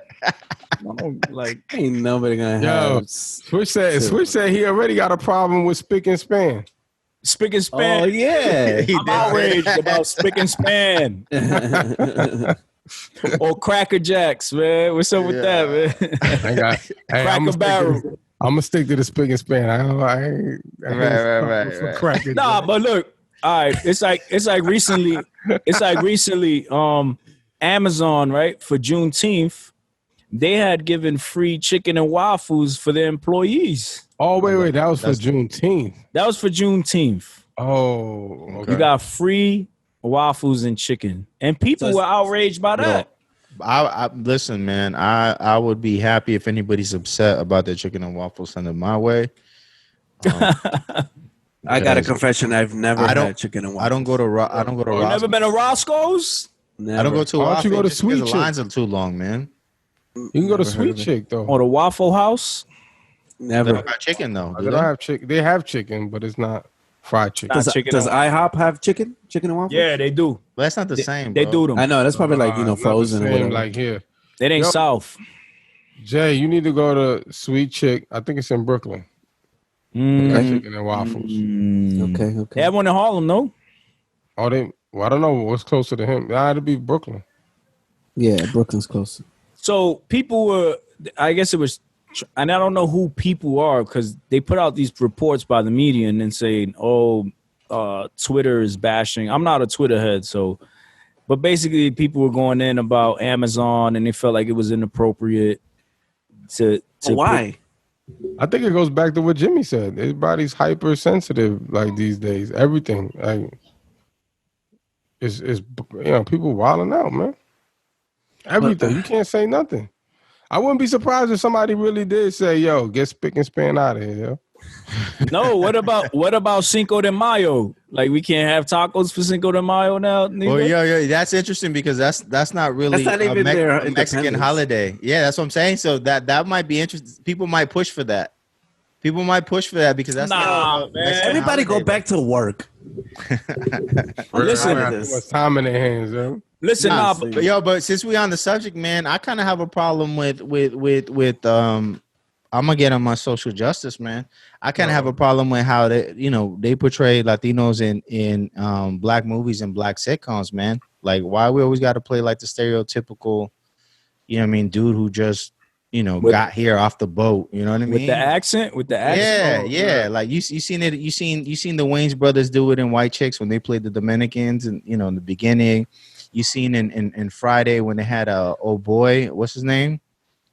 Like, ain't nobody gonna have. Switch said he already got a problem with spick and span. Spick and span. Oh yeah, I'm outraged about spick and span. Or Cracker Jacks, man. What's up with that, man? Cracker Barrel. I'm gonna stick to the spick and span. Right. Nah, but look, all right. It's like recently. Amazon, right, for Juneteenth, they had given free chicken and waffles for their employees. Oh wait, that was for Juneteenth. That was for Juneteenth. Oh, okay. You got free waffles and chicken, and people were outraged by that. I listen, man. I would be happy if anybody's upset about their chicken and waffles, send it my way. I got a confession. I've never had chicken and waffles. I don't go to Roscoe's. You never been to Roscoe's? Never. I don't go to. Why don't you go to Sweet Chick? The lines are too long, man. You can go to Sweet Chick though, or the Waffle House. They don't have chicken though. They don't have chicken. They have chicken, but it's not fried chicken. Does IHOP have chicken and waffles? Yeah, they do. But that's not the same. They do them. I know that's probably like frozen. Same, like here. It ain't South. Jay, you need to go to Sweet Chick. I think it's in Brooklyn. Chicken and waffles. Okay. They have one in Harlem, no? Oh, I don't know what's closer to him. Nah, it'd be Brooklyn. Yeah, Brooklyn's closer. So people were, I guess it was, and I don't know who people are because they put out these reports by the media and then saying, Twitter is bashing. I'm not a Twitter head, but basically people were going in about Amazon and they felt like it was inappropriate to why? I think it goes back to what Jimmy said. Everybody's hypersensitive like these days. Everything like is people wilding out, man. Everything. You can't say nothing. I wouldn't be surprised if somebody really did say, "Yo, get spick and span out of here." Yo. No, what about Cinco de Mayo? Like we can't have tacos for Cinco de Mayo now. Well, yeah, that's interesting because that's not really a Mexican holiday. Yeah, that's what I'm saying. So that might be interesting. People might push for that. Because that's man. Everybody go back to work. Listen, what's time in their hands, yo. Listen, but since we're on the subject, man, I kind of have a problem with I'm gonna get on my social justice, man. I kind of have a problem with how they portray Latinos in black movies and black sitcoms, man. Like, why we always got to play like the stereotypical, dude who just got here off the boat. You know what I mean? With the accent. Yeah. Like you seen the Wayans brothers do it in White Chicks when they played the Dominicans, and in the beginning, you seen in Friday when they had old boy, what's his name?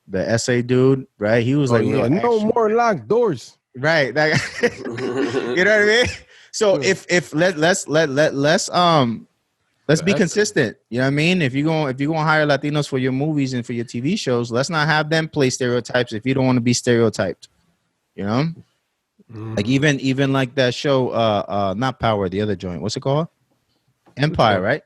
The SA dude, right? He was no more locked doors. Right. That, you know what I mean? So if let's Let's be That's- consistent. You know what I mean? If you're going to hire Latinos for your movies and for your TV shows, let's not have them play stereotypes if you don't want to be stereotyped. You know? Like even like that show, not Power, the other joint. What's it called? Empire, right?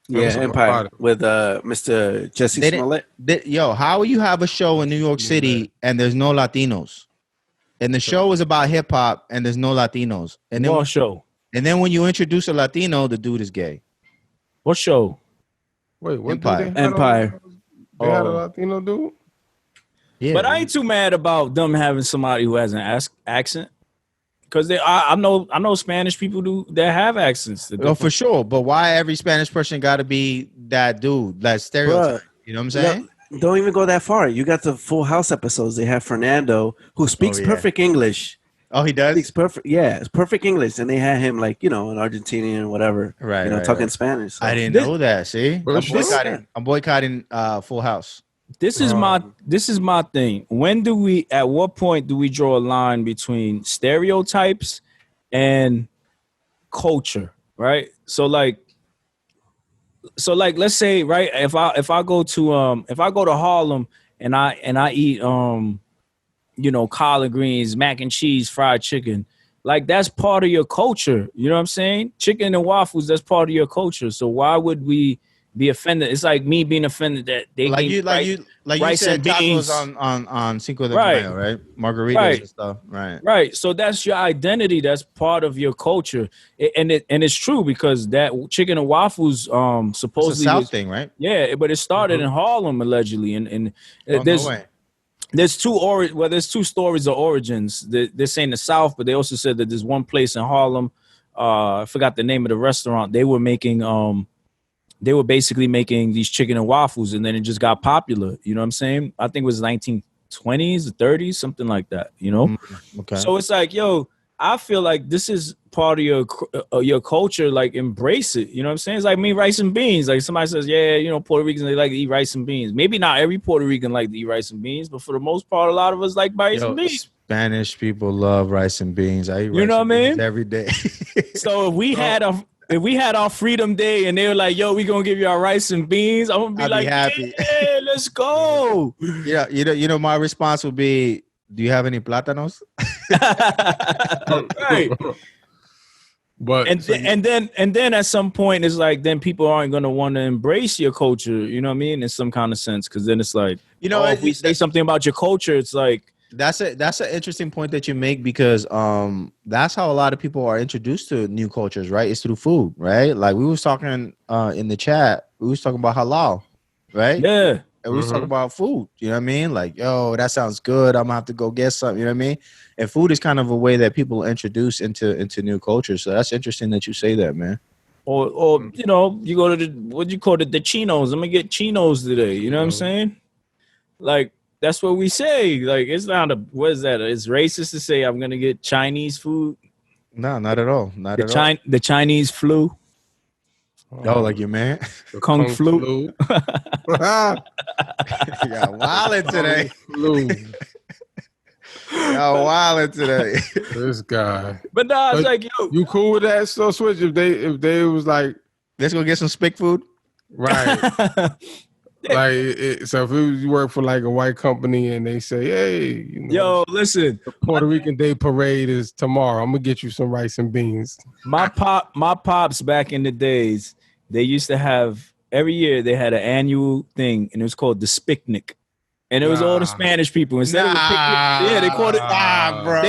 Yeah, Empire with Mr. Jesse They didn't- Smollett. Yo, how you have a show in New York City and there's no Latinos? And the show is about hip hop and there's no Latinos. And then What show? And then when you introduce a Latino, the dude is gay. What show? Wait, what? Empire. Empire. They had a Latino dude. Yeah, But I ain't too mad about them having somebody who has an accent, because I know Spanish people that have accents. Oh, for sure. But why every Spanish person got to be that dude, that stereotype? Bruh, You know what I'm saying? Don't even go that far. You got the Full House episodes. They have Fernando, who speaks perfect English. Oh, he does? Speaks perfect. Yeah, it's perfect English. And they had him like, an Argentinian or whatever. Right. Talking Spanish. So. I didn't know that. See, I'm boycotting Full House. This is my thing. At what point do we draw a line between stereotypes and culture, right? So like let's say, right, if I go to Harlem and I eat collard greens, mac and cheese, fried chicken, like that's part of your culture. You know what I'm saying? Chicken and waffles, that's part of your culture. So why would we be offended? It's like me being offended that they you said tacos on Cinco de Mayo, right? Margaritas and stuff, right. So that's your identity. That's part of your culture, and it's true, because that chicken and waffles supposedly it's a South thing, right? Yeah, but it started in Harlem allegedly, and there's two stories of origins. They're saying the South, but they also said that there's one place in Harlem. I forgot the name of the restaurant. They were making they were basically making these chicken and waffles, and then it just got popular. You know what I'm saying? I think it was 1920s or 30s, something like that, Okay. So it's like, yo, I feel like this is part of your culture. Like, embrace it. You know what I'm saying? It's like me, rice and beans. Like somebody says, yeah, Puerto Ricans, they like to eat rice and beans. Maybe not every Puerto Rican like to eat rice and beans, but for the most part, a lot of us like rice and beans. Spanish people love rice and beans. I eat rice what I mean? Every day. So if we had our Freedom Day and they were like, yo, we gonna give you our rice and beans, I'm gonna be happy. Yeah, let's go. Yeah, my response would be, do you have any plátanos? Right. But and then at some point it's like, then people aren't gonna want to embrace your culture, you know what I mean, in some kind of sense, because then it's like, if we say something about your culture, it's like, that's an interesting point that you make, because that's how a lot of people are introduced to new cultures, right? It's through food, right? Like we was talking in the chat, we was talking about halal, right? Yeah. And we was talking about food, you know what I mean? Like, yo, that sounds good. I'm gonna have to go get something, you know what I mean? And food is kind of a way that people introduce into new cultures. So that's interesting that you say that, man. Or you go to the chinos. I'm gonna get chinos today. You know what I'm saying? Like, that's what we say. Like, it's not what is that? It's racist to say I'm gonna get Chinese food. No, not at all. The Chinese flu. Oh, like your man? Kung flu. Yeah, wildin' today. Y'all wildin' today. This guy. But no, it's like, yo, you cool with that? So Switch, if they was like, let's go get some spick food, right? So if you work for like a white company and they say, hey, yo, listen, the Puerto Rican Day Parade is tomorrow, I'm gonna get you some rice and beans. My pops back in the days, they used to have, every year they had an annual thing, and it was called the Spicnic. And it was all the Spanish people. Instead of the picnic, they called it bro.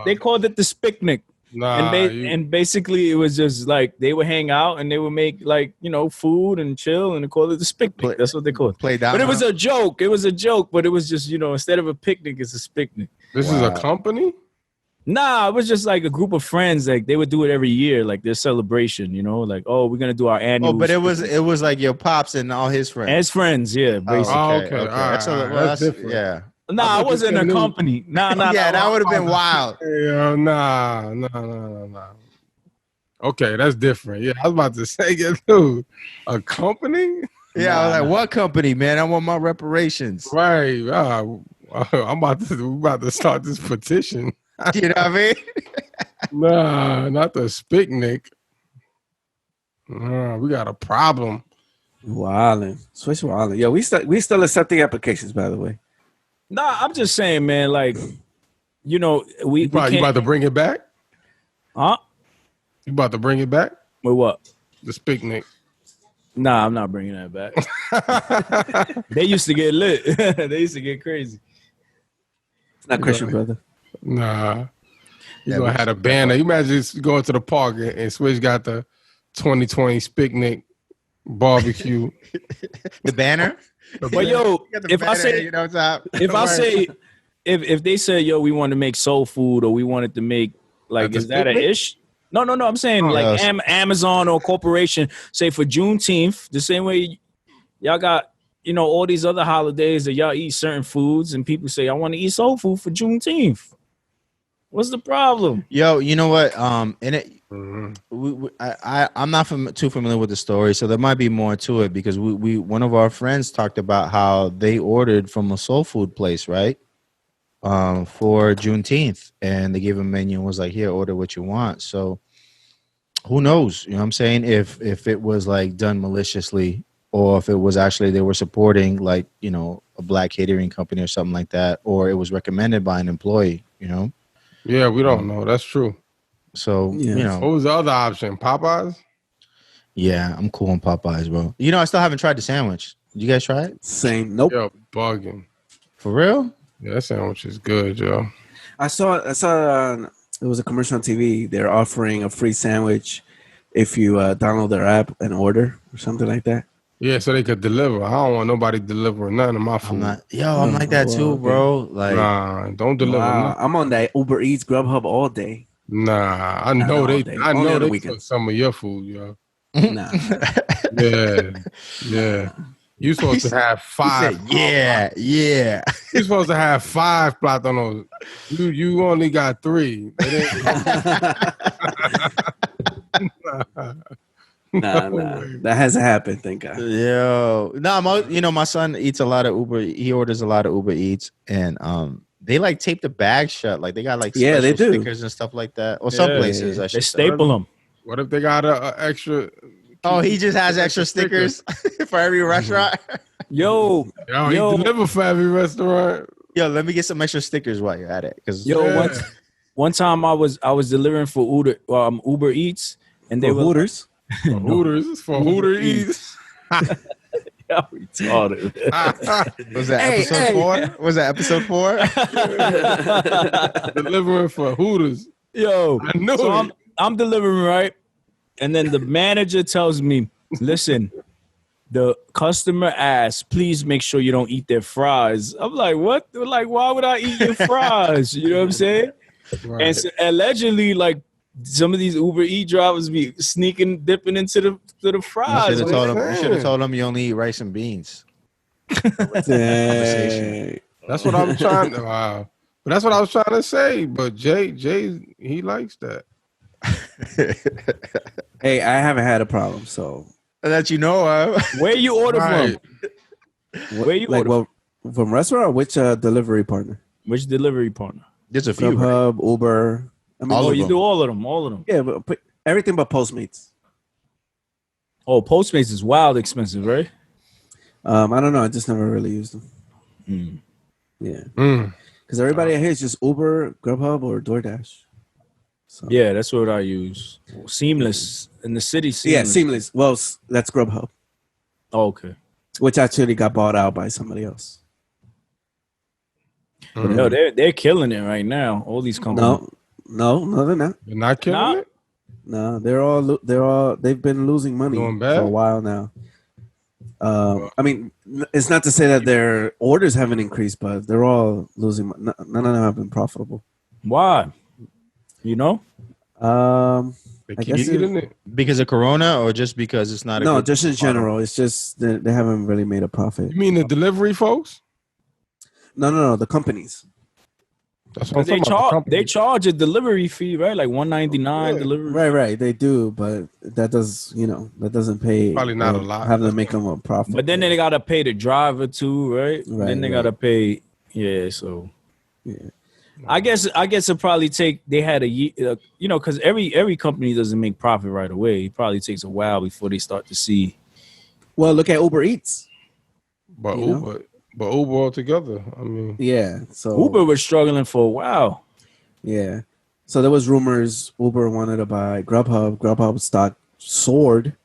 They called it the Spicnic. And basically it was just like they would hang out and they would make like, food and chill, and they called it the Spicnic. That's what they called it. But it was a joke. It was a joke, but it was just, instead of a picnic, it's a Spicnic. This is a company? Nah, it was just like a group of friends. Like they would do it every year, like their celebration, like, oh, we're gonna do our annual. Oh, but it was like your pops and all his friends. His friends, yeah, basically. Okay. That's different. Yeah. Nah, I wasn't a company. Nah. Yeah, that would have been wild. Yeah, nah. Okay, that's different. Yeah, I was about to say, dude, a company? Yeah, I was like, what company, man? I want my reparations. Right. I'm about to start this petition. You know what I mean? Nah, not the Spicnic. We got a problem. Wildin'. Switch wildin'. Yo, we still accepting applications, by the way. Nah, I'm just saying, man. Like, you know, we You can't. about to bring it back? Huh? You about to bring it back? With what? This picnic. Nah, I'm not bringing that back. They used to get lit. They used to get crazy. It's not Christian, brother. Nah. You gonna have a banner. You imagine just going to the park and Switch got the 2020 picnic barbecue. The banner. But yo, if I say, you know what's up. if they say, yo, we want to make soul food or we wanted to make like, is that an ish? No. I'm saying like Amazon or corporation say for Juneteenth, the same way y'all got, you know, all these other holidays that y'all eat certain foods and people say, I want to eat soul food for Juneteenth. What's the problem? Yo, you know what? And it, I'm not too familiar with the story, so there might be more to it because we one of our friends talked about how they ordered from a soul food place, right? For Juneteenth, and they gave a menu and was like, "Here, order what you want." So, who knows? You know what I'm saying? If it was like done maliciously, or if it was actually they were supporting like, you know, a black catering company or something like that, or it was recommended by an employee, you know. Yeah, we don't know. That's true. So, you know. What was the other option? Popeyes? Yeah, I'm cool on Popeyes, bro. You know, I still haven't tried the sandwich. Did you guys try it? Same. Nope. Yo, bugging. For real? Yeah, that sandwich is good, yo. I saw it was a commercial on TV. They're offering a free sandwich if you download their app and order or something like that. Yeah, so they could deliver. I don't want nobody delivering none of my food. I'm like that too, bro. Like, nah, don't deliver. Wow, I'm on that Uber Eats, Grubhub all day. Nah, I know they took some of your food, yo. Nah. Yeah. You supposed to have 5. Yeah. You supposed to have 5 plátanos. You only got 3. Nah. That hasn't happened, thank God. Yo. No, you know, my son eats a lot of Uber. He orders a lot of Uber Eats, and they like tape the bag shut. Like they got like special they do. stickers and stuff like that. Or some places, I should they staple them. What if they got a extra? Oh, he just has extra stickers for every restaurant. Yo, he deliver for every restaurant. Yo, let me get some extra stickers while you're at it. Cause one time I was delivering for Uber Eats, and they were Hooters. For Hooter Eats. Y'all retarded. Was that episode 4? Was that episode 4? Delivering for Hooters. Yo, I know. So I'm delivering, right? And then the manager tells me, listen, the customer asks, please make sure you don't eat their fries. I'm like, what? Like, why would I eat your fries? You know what I'm saying? Right. And so allegedly, like, some of these Uber Eats drivers be dipping into the fries. You should have told them you only eat rice and beans. That's what I'm trying to. Wow. But that's what I was trying to say. But Jay, he likes that. Hey, I haven't had a problem, so that you know of. Where you order from? Where you order from restaurant or which delivery partner? Which delivery partner? There's a few. Grubhub, right? Uber. I mean, you do all of them. Yeah, but everything but Postmates. Oh, Postmates is wild expensive, right? I don't know. I just never really used them. Yeah. Because everybody here is just Uber, Grubhub, or DoorDash. So. Yeah, that's what I use. Seamless in the city. Yeah, Seamless. Well, that's Grubhub. Oh, okay. Which actually got bought out by somebody else. No, they're killing it right now. All these companies. No, they're not. They're not killing it? No, they've been losing money for a while now. I mean, it's not to say that their orders haven't increased, but they're all losing money. None of them have been profitable. Why? You know? They keep eating it. Because of Corona or just because it's not just in general. It's just they haven't really made a profit. You mean the delivery folks? No, the companies. That's what I'm talking about. They charge a delivery fee, right? Like $1.99 delivery. Right. They do, but that doesn't pay. Probably not a lot. Have them make them a profit. But then they gotta pay the driver too, right? Then they gotta pay. Yeah. So. Yeah. I guess it probably take. They had a year, because every company doesn't make profit right away. It probably takes a while before they start to see. Well, look at Uber Eats. But You know? Uber altogether. I mean, Yeah. So Uber was struggling for a while. yeah. So there was rumors Uber wanted to buy Grubhub. Grubhub stock soared,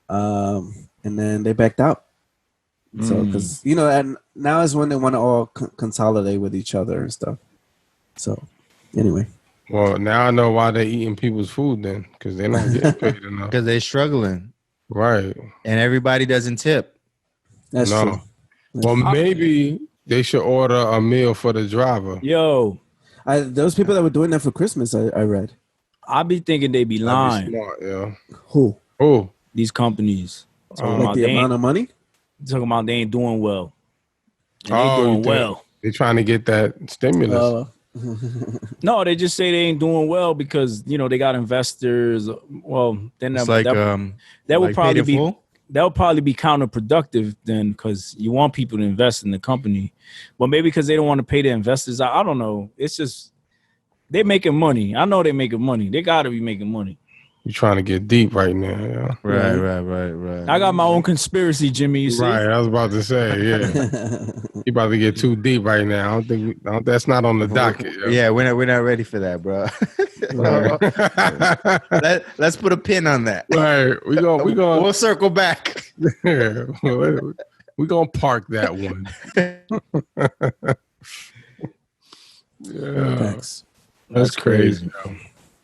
and then they backed out. So because and now is when they want to all consolidate with each other and stuff. So anyway, well, now I know why they're eating people's food then, because they're not getting paid enough. Because they're struggling, Right? and everybody doesn't tip. that's No. true. Well, maybe they should order a meal for the driver. Yo, Those people that were doing that for Christmas, I read. I be thinking they be That'd lying. be smart, yeah. Who? Oh, These companies talking Like about the amount of money? they ain't doing well. And they doing well. They're trying to get that stimulus. No, they just say they ain't doing well because they got investors. Well, then It's like that would probably be counterproductive then, because you want people to invest in the company, but maybe because they don't want to pay the investors. I don't know. It's just they're making money. I know they're making money. They got to be making money. You're trying to get deep right now, yeah. Right. I got my own conspiracy, Jimmy. You see? Right, I was about to say, yeah. You about to get too deep right now. I don't think that's not on the docket. Yo. Yeah, we're not ready for that, bro. Let's put a pin on that. Right, We'll circle back. Yeah, we're gonna park that one. Yeah, Thanks. that's crazy.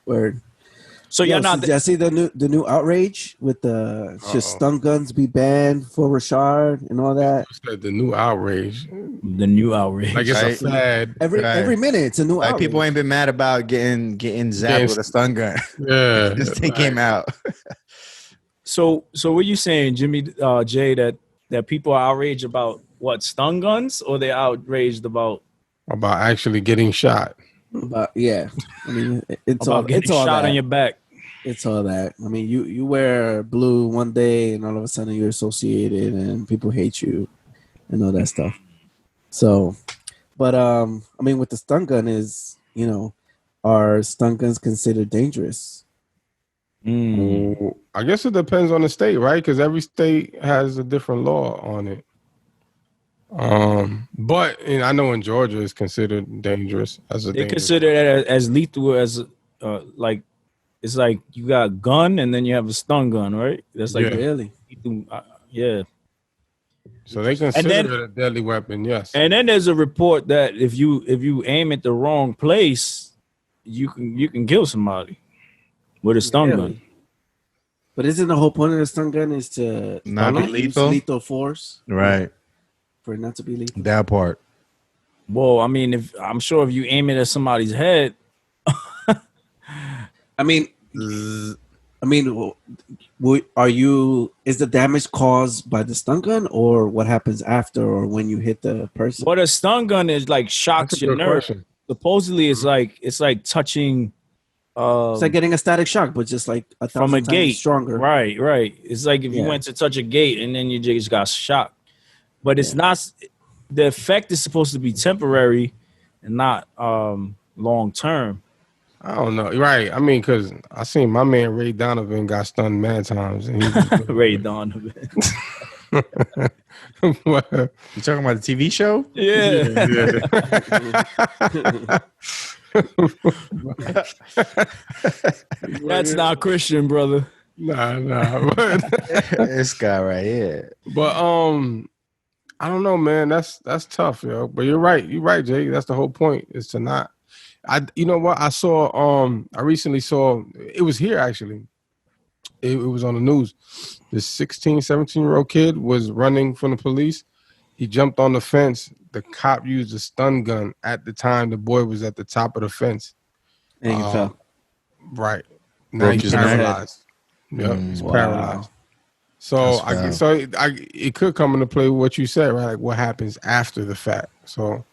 Word. So Yo, you're not. did you see the new outrage with the should stun guns be banned for Rashard and all that? The new outrage. The new outrage. Like it's a fad. Every minute it's a new outrage. People ain't been mad about getting zapped with a stun gun. Yeah, This thing came out. So what you saying, Jimmy, Jay, that people are outraged about what, stun guns, or they're outraged about actually getting shot? But yeah, I mean it's about all getting it's all shot that. on your back. It's all that. I mean, you wear blue one day and all of a sudden you're associated and people hate you and all that stuff. So, but I mean, with the stun gun is, are stun guns considered dangerous? I guess it depends on the state, right? Because every state has a different law on it. But I know in Georgia it's considered dangerous as a. They consider it as lethal as like. It's like you got a gun and then you have a stun gun, right? That's like Really? Yeah. So they consider it a deadly weapon, yes. And then there's a report that if you aim at the wrong place, you can kill somebody with a stun gun. But isn't the whole point of the stun gun is to Not be lethal? Lethal force, Right. For it not to be lethal. That part. Well, I mean, I'm sure if you aim it at somebody's head. I mean, is the damage caused by the stun gun or what happens after or when you hit the person? Well, a stun gun is like shocks your nerve. Supposedly, it's like touching. It's like getting a static shock, but just like 1,000 from a times gate, stronger. Right. It's like if you went to touch a gate and then you just got shocked. But it's not. The effect is supposed to be temporary and not long term. I don't know. Right. I mean, because I seen my man Ray Donovan got stunned mad times. And Ray Donovan. You talking about the TV show? Yeah. That's not Christian, brother. Nah. This guy right here. But I don't know, man. That's tough, yo. But you're right. You're right, Jay. That's the whole point, is to not. You know what? I recently saw, it was here actually. It was on the news. This 16, 17-year-old kid was running from the police. He jumped on the fence. The cop used a stun gun at the time. The boy was at the top of the fence. And he fell. Right. Now he's paralyzed. Yep, he's paralyzed. So it could come into play with what you said, right? Like what happens after the fact. So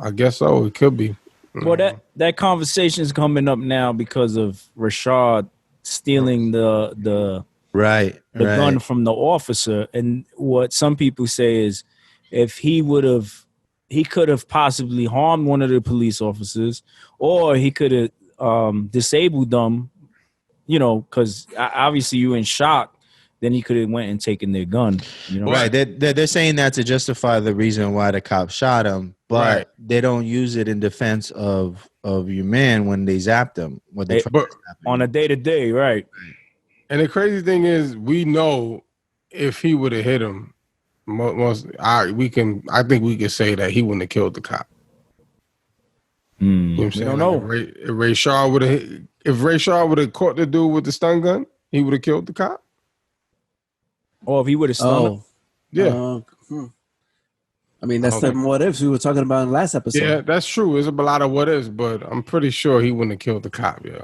I guess so. It could be. Well, that conversation is coming up now because of Rashad stealing the gun from the officer. And what some people say is, if he would have he could have possibly harmed one of the police officers, or he could have disabled them. Because obviously you in shock. Then he could have went and taken their gun. Right. They're saying that to justify the reason why the cop shot him, but they don't use it in defense of your man when they zapped him. But on a day-to-day, right? And the crazy thing is, we know if he would have hit him, I think we could say that he wouldn't have killed the cop. You know what I'm saying? We don't know. If Ray Shaw would have caught the dude with the stun gun, he would have killed the cop. Or if he would have stunned him. Yeah. I mean, that's the what ifs we were talking about in the last episode. Yeah, that's true. There's a lot of what ifs, but I'm pretty sure he wouldn't have killed the cop. Yeah.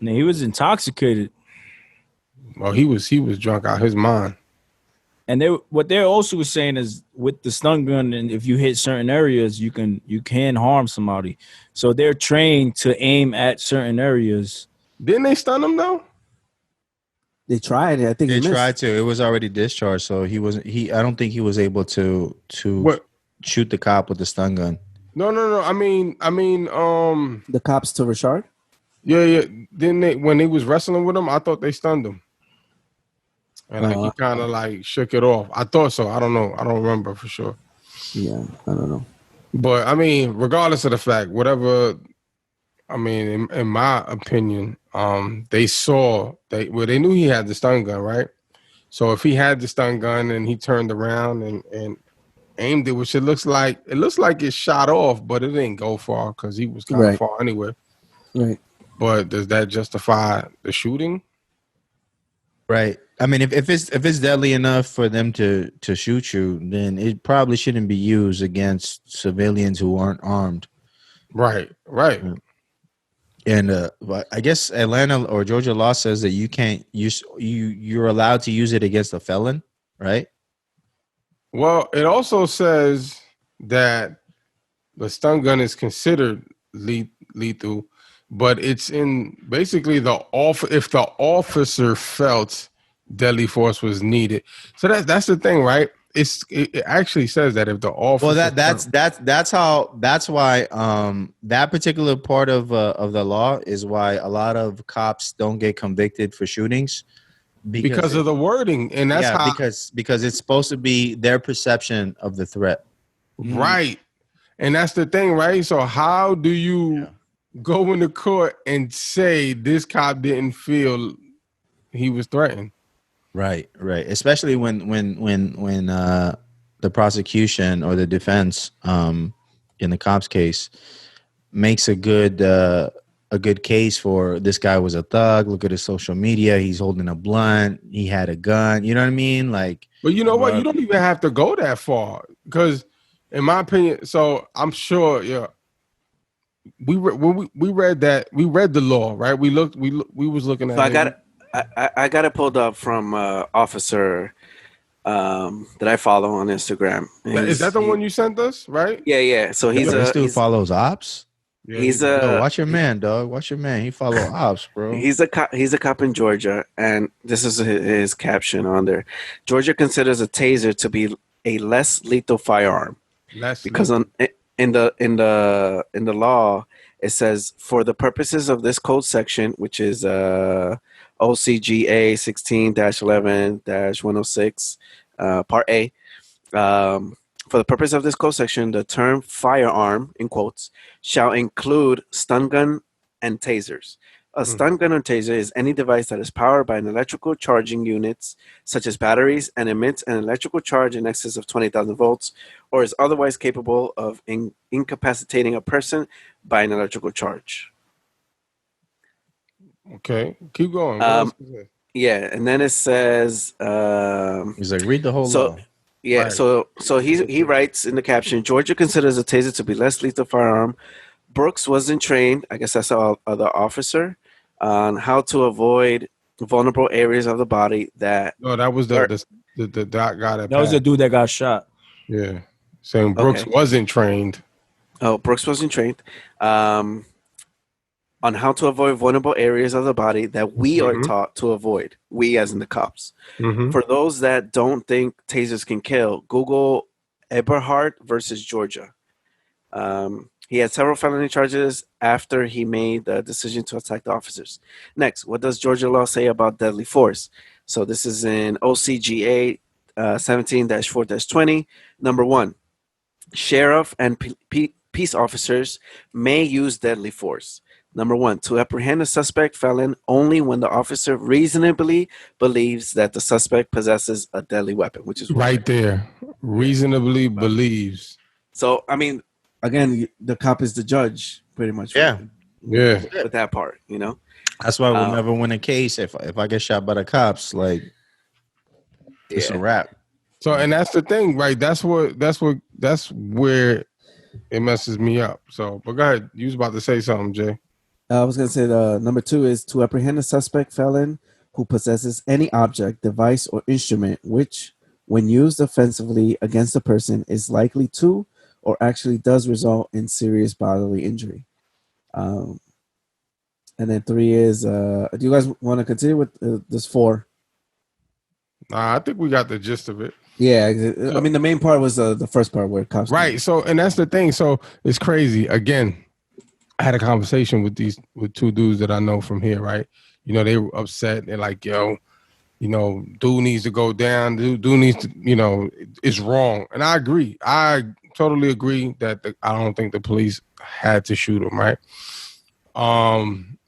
No, he was intoxicated. Well, he was drunk out his mind. And what they're also saying is with the stun gun, and if you hit certain areas, you can harm somebody. So they're trained to aim at certain areas. Didn't they stun him though? They tried it. I think they tried to. It was already discharged, so he wasn't. I don't think he was able to shoot the cop with the stun gun. No. I mean, the cops to Richard. Yeah. Didn't they, when he was wrestling with him? I thought they stunned him, and he kind of shook it off. I thought so. I don't know. I don't remember for sure. Yeah, I don't know. But I mean, regardless of the fact, whatever. I mean, in my opinion, they knew he had the stun gun, right? So if he had the stun gun and he turned around and aimed it, which it looks like it shot off, but it didn't go far because he was kind of far anyway. Right. But does that justify the shooting? Right. I mean, if it's deadly enough for them to shoot you, then it probably shouldn't be used against civilians who aren't armed. Right. And I guess Atlanta or Georgia law says that you can't use you're allowed to use it against a felon, right? Well, it also says that the stun gun is considered lethal, but it's in basically if the officer felt deadly force was needed. So that's the thing, right? It actually says that if the officer. Well, that's why that particular part of the law is why a lot of cops don't get convicted for shootings because of the wording, and that's how because it's supposed to be their perception of the threat, right? And that's the thing, right? So how do you go into court and say this cop didn't feel he was threatened? Right. Especially when the prosecution or the defense in the cop's case makes a good case for this guy was a thug. Look at his social media. He's holding a blunt. He had a gun. You know what I mean? But you know what? You don't even have to go that far because, in my opinion, so I'm sure. Yeah. We read the law, right? We was looking at. So I got it pulled up from officer that I follow on Instagram. Is that the one you sent us, right? Yeah. So this dude follows ops. Yeah, watch your man, dog. Watch your man. He follow ops, bro. He's a cop in Georgia, and this is his caption on there. Georgia considers a taser to be a less lethal firearm because in the law it says for the purposes of this code section, which is OCGA 16-11-106, Part A. For the purpose of this code section, the term firearm, in quotes, shall include stun gun and tasers. A stun gun or taser is any device that is powered by an electrical charging units, such as batteries, and emits an electrical charge in excess of 20,000 volts, or is otherwise capable of incapacitating a person by an electrical charge. Okay, keep going. Yeah, and then it says he's like, read the whole law. Yeah, right. so he writes in the caption, Georgia considers a taser to be less lethal firearm. Brooks wasn't trained, I guess that's the officer, on how to avoid vulnerable areas of the body that. No, that was the guy that was the dude that got shot. Yeah, saying Brooks wasn't trained. Oh, Brooks wasn't trained. On how to avoid vulnerable areas of the body that we are taught to avoid. We, as in the cops. For those that don't think tasers can kill, Google Eberhard versus Georgia. He had several felony charges after he made the decision to attack the officers. Next, what does Georgia law say about deadly force? So this is in OCGA 17-4-20. Number 1, sheriff and peace officers may use deadly force. Number 1, to apprehend a suspect felon only when the officer reasonably believes that the suspect possesses a deadly weapon, which is right there. Reasonably believes. So, I mean, again, the cop is the judge, pretty much. Yeah. Yeah. With that part, you know. That's why we'll never win a case if I get shot by the cops. Like, it's a wrap. So, and that's the thing, right? That's where it messes me up. So, but go ahead. You was about to say something, Jay. I was going to say number 2 is to apprehend a suspect felon who possesses any object, device, or instrument which, when used offensively against a person, is likely to or actually does result in serious bodily injury. And then 3 is, do you guys want to continue with this 4? I think we got the gist of it. Yeah, I mean, the main part was the first part where cops. Right. So, and that's the thing. So it's crazy. Again, I had a conversation with 2 dudes that I know from here, right? You know, they were upset. They're like, yo, you know, dude needs to go down. Dude needs to, you know, it's wrong. And I agree. I totally agree that I don't think the police had to shoot him, right?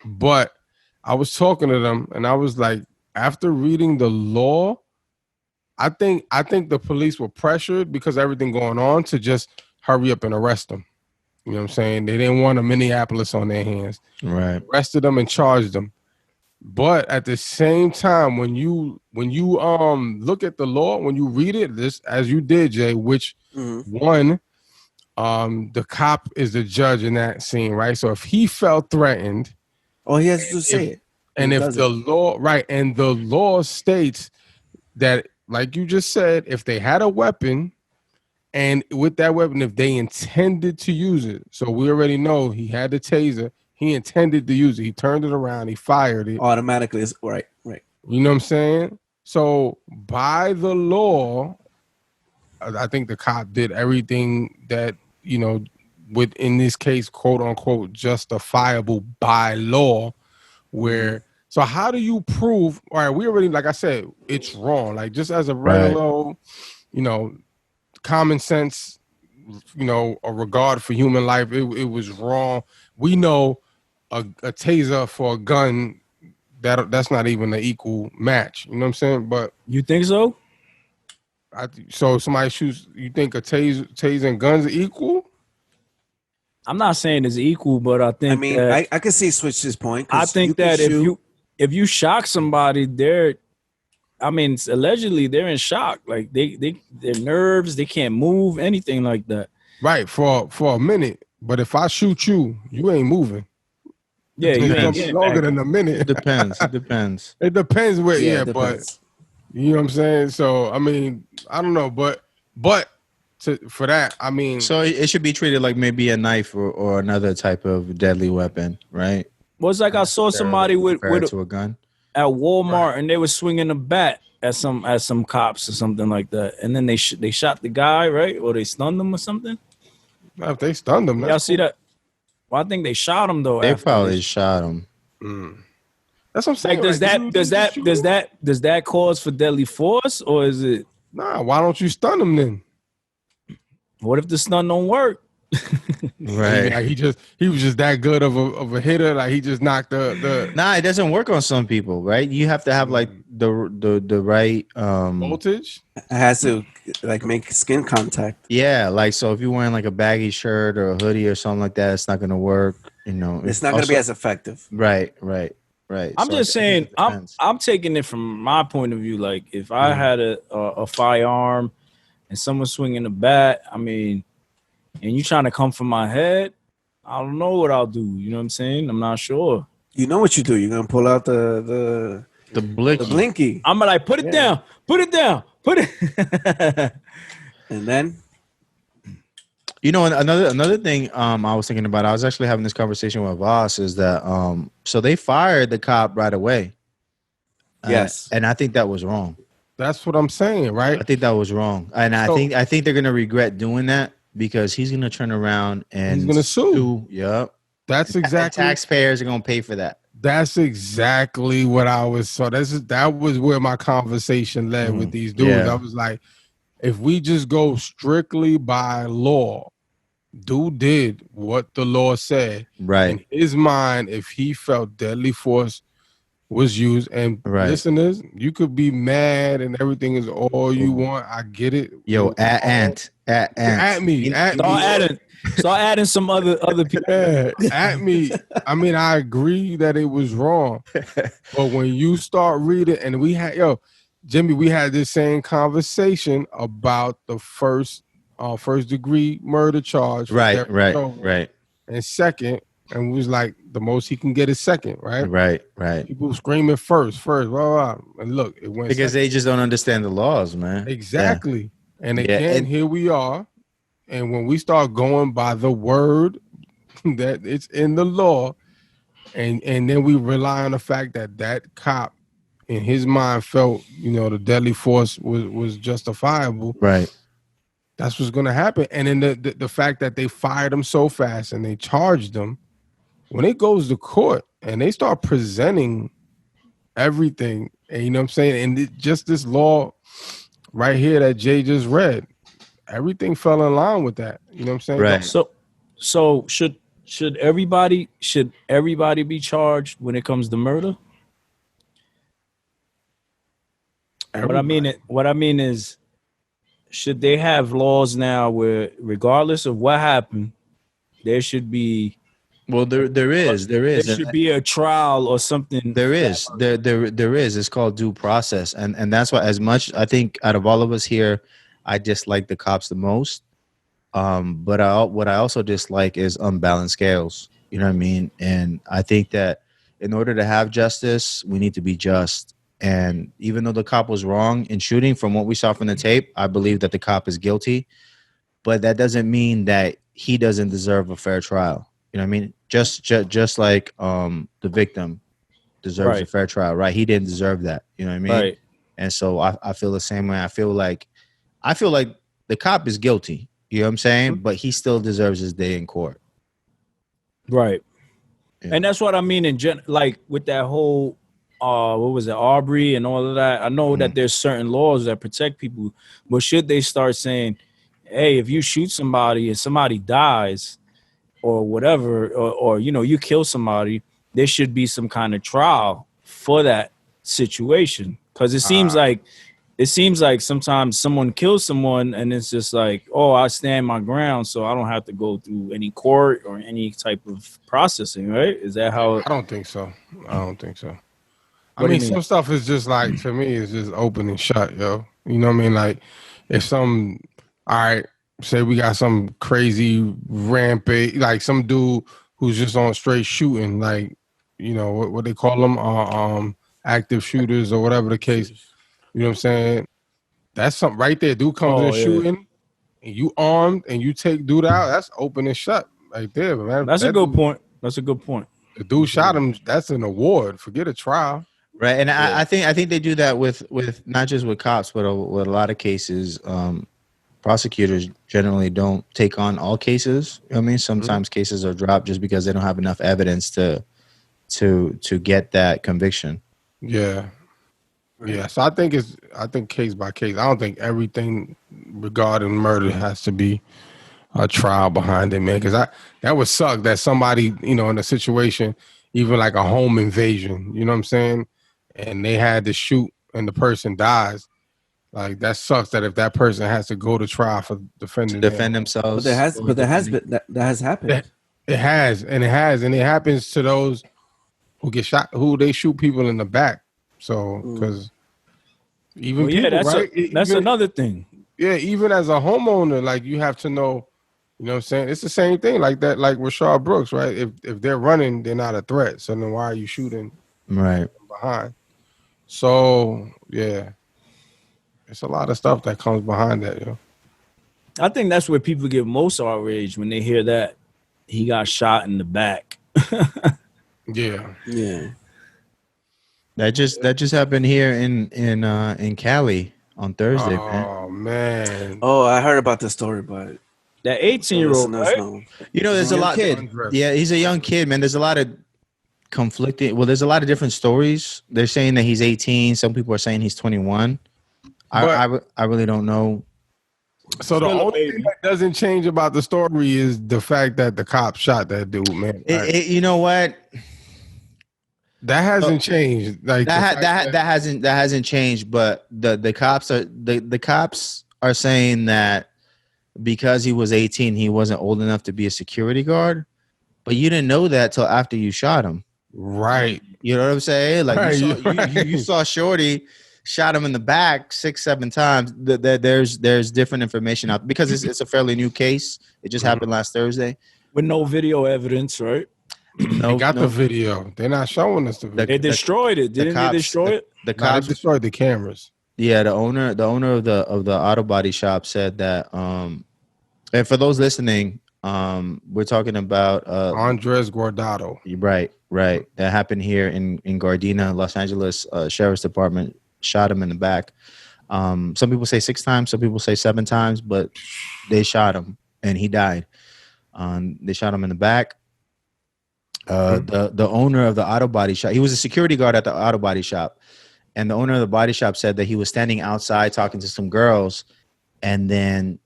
But I was talking to them and I was like, after reading the law, I think the police were pressured because of everything going on to just hurry up and arrest them. You know what I'm saying? They didn't want a Minneapolis on their hands. Right. Arrested them and charged them. But at the same time, when you look at the law, when you read it, this as you did, Jay, which one, the cop is the judge in that scene, right? So if he felt threatened, he has to say it. And if the law, right, and the law states that, like you just said, if they had a weapon, and with that weapon, if they intended to use it, so we already know he had the taser, he intended to use it, he turned it around, he fired it. Automatically, right. You know what I'm saying? So by the law, I think the cop did everything that, you know, with, in this case, quote unquote, justifiable by law, where, so how do you prove, all right, we already, like I said, it's wrong. Like just as a regular, you know, common sense, you know, a regard for human life, it was wrong. We know a taser for a gun, that's not even an equal match. You know what I'm saying? But you think so? So somebody shoots, you think a taser and guns are equal? I'm not saying it's equal, but I think I can see Switch's point. I think that if you shock somebody, allegedly they're in shock. Like their nerves, they can't move, anything like that. Right, for a minute. But if I shoot you, you ain't moving. Yeah, you ain't longer than a minute. It depends. It depends. It depends where. Yeah, but you know what I'm saying. So I mean, I don't know, but for that, I mean, so it should be treated like maybe a knife or another type of deadly weapon, right? Well, it's like I saw somebody with a gun at Walmart, and they were swinging a bat at some cops or something like that, and then they shot the guy, right, or they stunned him or something. If they stunned him, y'all see that? Well, I think they shot him though. They probably shot him. That's what I'm saying. Like, does that cause for deadly force, or is it? Nah. Why don't you stun him then? What if the stun don't work? Right. Like he was just that good of a hitter. Like he just knocked the. Nah, it doesn't work on some people, right? You have to have like the right voltage. It has to like make skin contact. Yeah, like so if you're wearing like a baggy shirt or a hoodie or something like that, it's not gonna work. You know, it's not gonna be as effective. Right. I'm just saying, I'm taking it from my point of view. Like if I had a firearm and someone swinging a bat, I mean, and you trying to come for my head, I don't know what I'll do. You know what I'm saying? I'm not sure. You know what you do? You're gonna pull out the blinky. I'm gonna like put it down, put it. And then, you know, another thing I was thinking about. I was actually having this conversation with Voss. Is that so they fired the cop right away. Yes, and I think that was wrong. That's what I'm saying, right? I think that was wrong, and I think they're gonna regret doing that because he's gonna turn around and He's gonna sue. Yep. That's And exactly. taxpayers are gonna pay for that. That's exactly what I was. So that was where my conversation led with these dudes. Yeah. I was like, if we just go strictly by law, dude did what the law said. Right. In his mind, if he felt deadly force was used, and listeners, you could be mad and everything is all you want. I get it. Yo, at me. Start adding some other people. Yeah, at me. I mean, I agree that it was wrong, but when you start reading, and Jimmy, we had this same conversation about the first degree murder charge. Right. And second, and we was like, the most he can get is second, right? Right. People screaming first, blah, blah. And look, it went because second. they just don't understand the laws, man. Exactly. Yeah. And again, here we are. And when we start going by the word that it's in the law, and then we rely on the fact that cop in his mind felt, the deadly force was justifiable. Right. That's what's going to happen. And then the fact that they fired him so fast and they charged him, when it goes to court and they start presenting everything, and you know what I'm saying? And just this law right here that Jay just read, everything fell in line with that. You know what I'm saying? Right. So should everybody be charged when it comes to murder? Everybody. What I mean is, should they have laws now where, regardless of what happened, there should be there should be a trial or something. There is. It's called due process. And that's why, as much, I think, out of all of us here, I dislike the cops the most. But what I also dislike is unbalanced scales. You know what I mean? And I think that in order to have justice, we need to be just. And even though the cop was wrong in shooting, from what we saw from the tape, I believe that the cop is guilty. But that doesn't mean that he doesn't deserve a fair trial. You know what I mean? Just like the victim deserves a fair trial, right? He didn't deserve that. You know what I mean? Right. And so I feel the same way. I feel like the cop is guilty. You know what I'm saying? But he still deserves his day in court. Right. Yeah. And that's what I mean like with that whole what was it, R.I.P and all of that. I know that there's certain laws that protect people, but should they start saying, hey, if you shoot somebody and somebody dies or whatever, or you kill somebody, there should be some kind of trial for that situation. Because it seems like sometimes someone kills someone and it's just like, oh, I stand my ground, so I don't have to go through any court or any type of processing, right? Is that how? I don't think so. I mean, some stuff is just like, to me, it's just open and shut, yo. You know what I mean? Like, if all right, say we got some crazy rampage, like some dude who's just on straight shooting, like, what they call them, active shooters or whatever the case. You know what I'm saying? That's something right there. Dude comes in shooting, and you armed, and you take dude out. That's open and shut right there, man. That's a good point. That's a good point. The dude shot him. That's an award. Forget a trial. Right. And I think they do that with not just with cops, but with a lot of cases. Prosecutors generally don't take on all cases. I mean, sometimes cases are dropped just because they don't have enough evidence to get that conviction. Yeah. Yeah. So I think case by case. I don't think everything regarding murder has to be a trial behind it, man. Because that would suck that somebody, in a situation, even like a home invasion, you know what I'm saying, and they had to shoot and the person dies. Like, that sucks that if that person has to go to trial for defend themselves. But that has happened. It has, and it happens to those who get shot, who they shoot people in the back. So, because even that's another thing. Yeah, even as a homeowner, like, you have to know, you know what I'm saying? It's the same thing like that, like Rashard Brooks, right? If they're running, they're not a threat. So then why are you shooting right behind? So, yeah. It's a lot of stuff that comes behind that, yo. I think that's where people get most outraged when they hear that he got shot in the back. Yeah. That just happened here in Cali on Thursday, man. Oh, man. Oh, I heard about the story, but That So 18-year-old, listeners right? know. You know, there's a young lot. kid. Yeah, he's a young kid, man. There's a lot of conflicting. Well, there's a lot of different stories. They're saying that he's 18. Some people are saying he's 21. But I really don't know. so the Still a only thing baby. that doesn't change about the story is the fact that the cop shot that dude, man. You know what? That hasn't changed. Like the fact That hasn't changed. But the cops are saying that because he was 18, he wasn't old enough to be a security guard. But you didn't know that till after you shot him. right. You know what I'm saying? Like Right, you saw Shorty shot him in the back 6-7 times. There's different information out because it's a fairly new case. It just happened last Thursday. With no video evidence, right? They got the video. They're not showing us the video. They destroyed it. Didn't they destroy it? The Nah, they cops destroyed the cameras. Yeah, the owner of the auto body shop said that and for those listening, we're talking about Andres Guardado. Right. That happened here in Gardena, Los Angeles. Sheriff's Department shot him in the back. Some people say 6 times, some people say 7 times, but they shot him and he died. They shot him in the back. The owner of the auto body shop, he was a security guard at the auto body shop, and the owner of the body shop said that he was standing outside talking to some girls, and then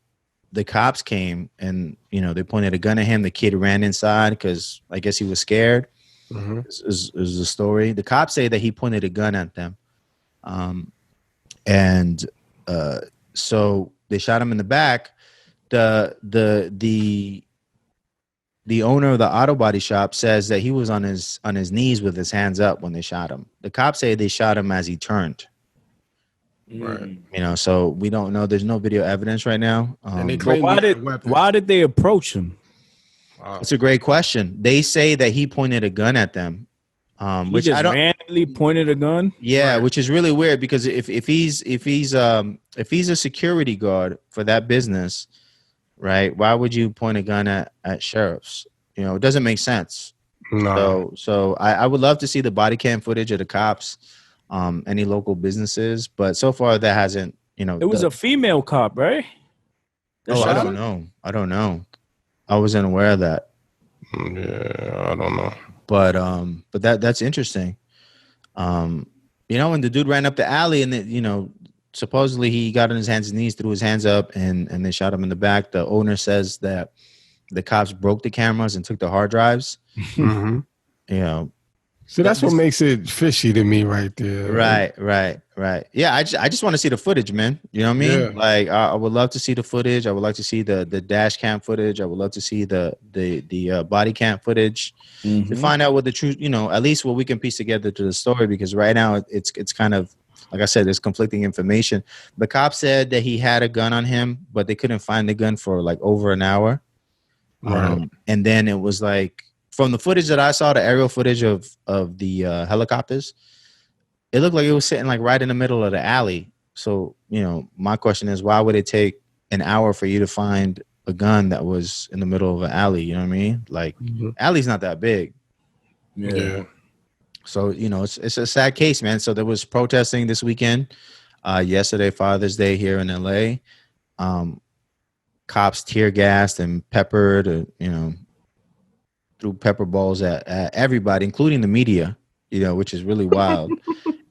the cops came and they pointed a gun at him. The kid ran inside because I guess he was scared. Is the story. The cops say that he pointed a gun at them, and so they shot him in the back. The owner of the auto body shop says that he was on his knees with his hands up when they shot him. The cops say they shot him as he turned. Right. So we don't know. There's no video evidence right now. And they claim why did they approach him? It's a great question. They say that he pointed a gun at them. Which just randomly pointed a gun. Yeah, right. Which is really weird because if he's a security guard for that business, right? Why would you point a gun at sheriffs? It doesn't make sense. No. So I would love to see the body cam footage of the cops, any local businesses, but so far that hasn't. It was a female cop, right? I don't know. I wasn't aware of that. Yeah, I don't know. But that's interesting. And the dude ran up the alley and supposedly he got on his hands and knees, threw his hands up, and they shot him in the back. The owner says that the cops broke the cameras and took the hard drives. So that's what makes it fishy to me right there. Right. Yeah, I just want to see the footage, man. You know what I mean? Yeah. Like I would love to see the footage. I would like to see the dash cam footage. I would love to see the body cam footage to find out what the truth, at least what we can piece together to the story, because right now it's kind of, like I said, there's conflicting information. The cop said that he had a gun on him, but they couldn't find the gun for like over an hour. Right. And then it was like, from the footage that I saw, the aerial footage of the helicopters, it looked like it was sitting like right in the middle of the alley. So, my question is, why would it take an hour for you to find a gun that was in the middle of an alley? You know what I mean? Like, alley's not that big. Yeah. So, it's a sad case, man. So there was protesting this weekend. Yesterday, Father's Day here in LA. Cops tear gassed and peppered, threw pepper balls at everybody, including the media, which is really wild.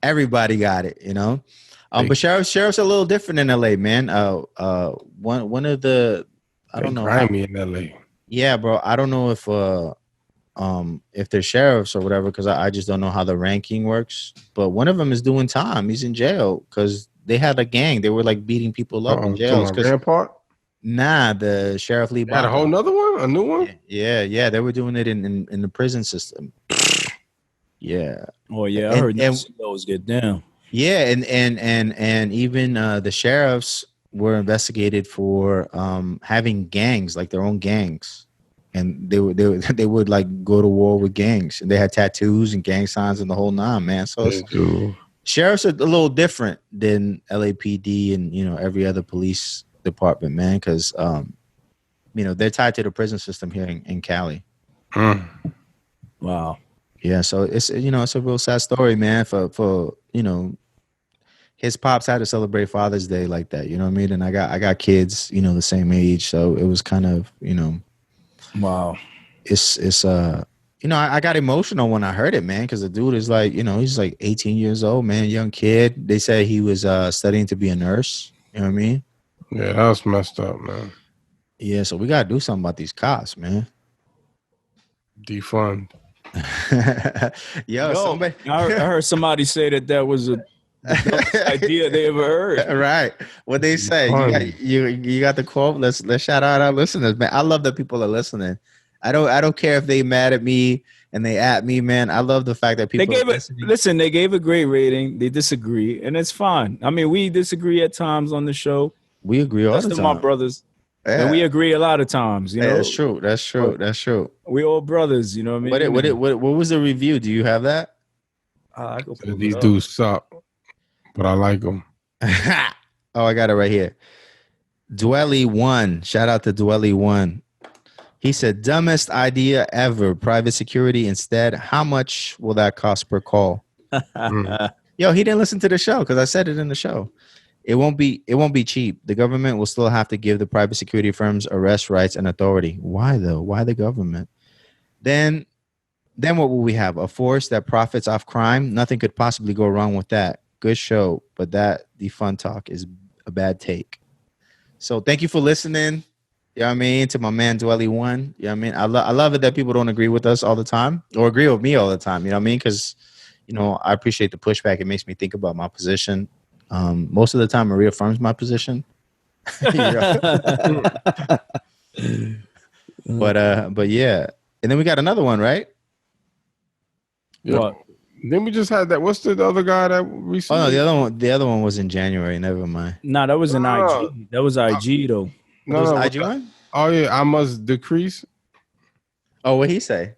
Everybody got it, But sheriffs are a little different in LA, man. One of the, I don't know. Grimy in LA. Yeah, bro. I don't know if they're sheriffs or whatever, because I just don't know how the ranking works. But one of them is doing time. He's in jail because they had a gang. They were like beating people up in jails. Nah, the Sheriff Lee. Had a whole nother one, a new one. Yeah. They were doing it in the prison system. Yeah. Oh yeah, I heard those get down. Yeah, and even the sheriffs were investigated for having gangs, like their own gangs, and they would like go to war with gangs, and they had tattoos and gang signs and the whole nine, man. So sheriffs are a little different than LAPD and every other police department, man, because they're tied to the prison system here in Cali. Wow. Yeah, so it's a real sad story, man. For his pops had to celebrate Father's Day like that. You know what I mean? And I got kids, you know, the same age, so it was kind of, you know, Wow. it's you know, I got emotional when I heard it, man, because the dude is like, you know, he's like 18 years old, man, young kid. They said he was studying to be a nurse. You know what I mean? Yeah, that was messed up, man. Yeah, so we gotta do something about these cops, man. Defund. Yo, somebody. I heard somebody say that was the dumbest idea they ever heard. Right. What they say. You got the quote. Let's shout out our listeners, man. I love that people are listening. I don't care if they mad at me and they at me, man. I love the fact that people they gave a great rating. They disagree, and it's fine. I mean, we disagree at times on the show. We agree all the time. My brothers. Yeah. And we agree a lot of times, you know. That's true. That's true. That's true. We all brothers, you know what I mean? What was the review? Do you have that? These dudes suck, but I like them. Oh, I got it right here. Dwelly1. Shout out to Dwelly1. He said, dumbest idea ever. Private security instead. How much will that cost per call? Yo, he didn't listen to the show because I said it in the show. It won't be cheap. The government will still have to give the private security firms arrest rights and authority. Why though? Why the government? Then what will we have? A force that profits off crime? Nothing could possibly go wrong with that. Good show, but that defund talk is a bad take. So thank you for listening. You know what I mean? To my man Dwelly1. You know what I mean? I love it that people don't agree with us all the time or agree with me all the time. You know what I mean? Because, you know, I appreciate the pushback. It makes me think about my position. Most of the time it reaffirms my position. But yeah. And then we got another one, right? Yeah. What? Then we just had that. What's the other guy that recently? Oh no, the other one was in January. Never mind. No, that was an IG. That was IG though. No, IG one? Oh yeah, I must decrease. Oh, what he say?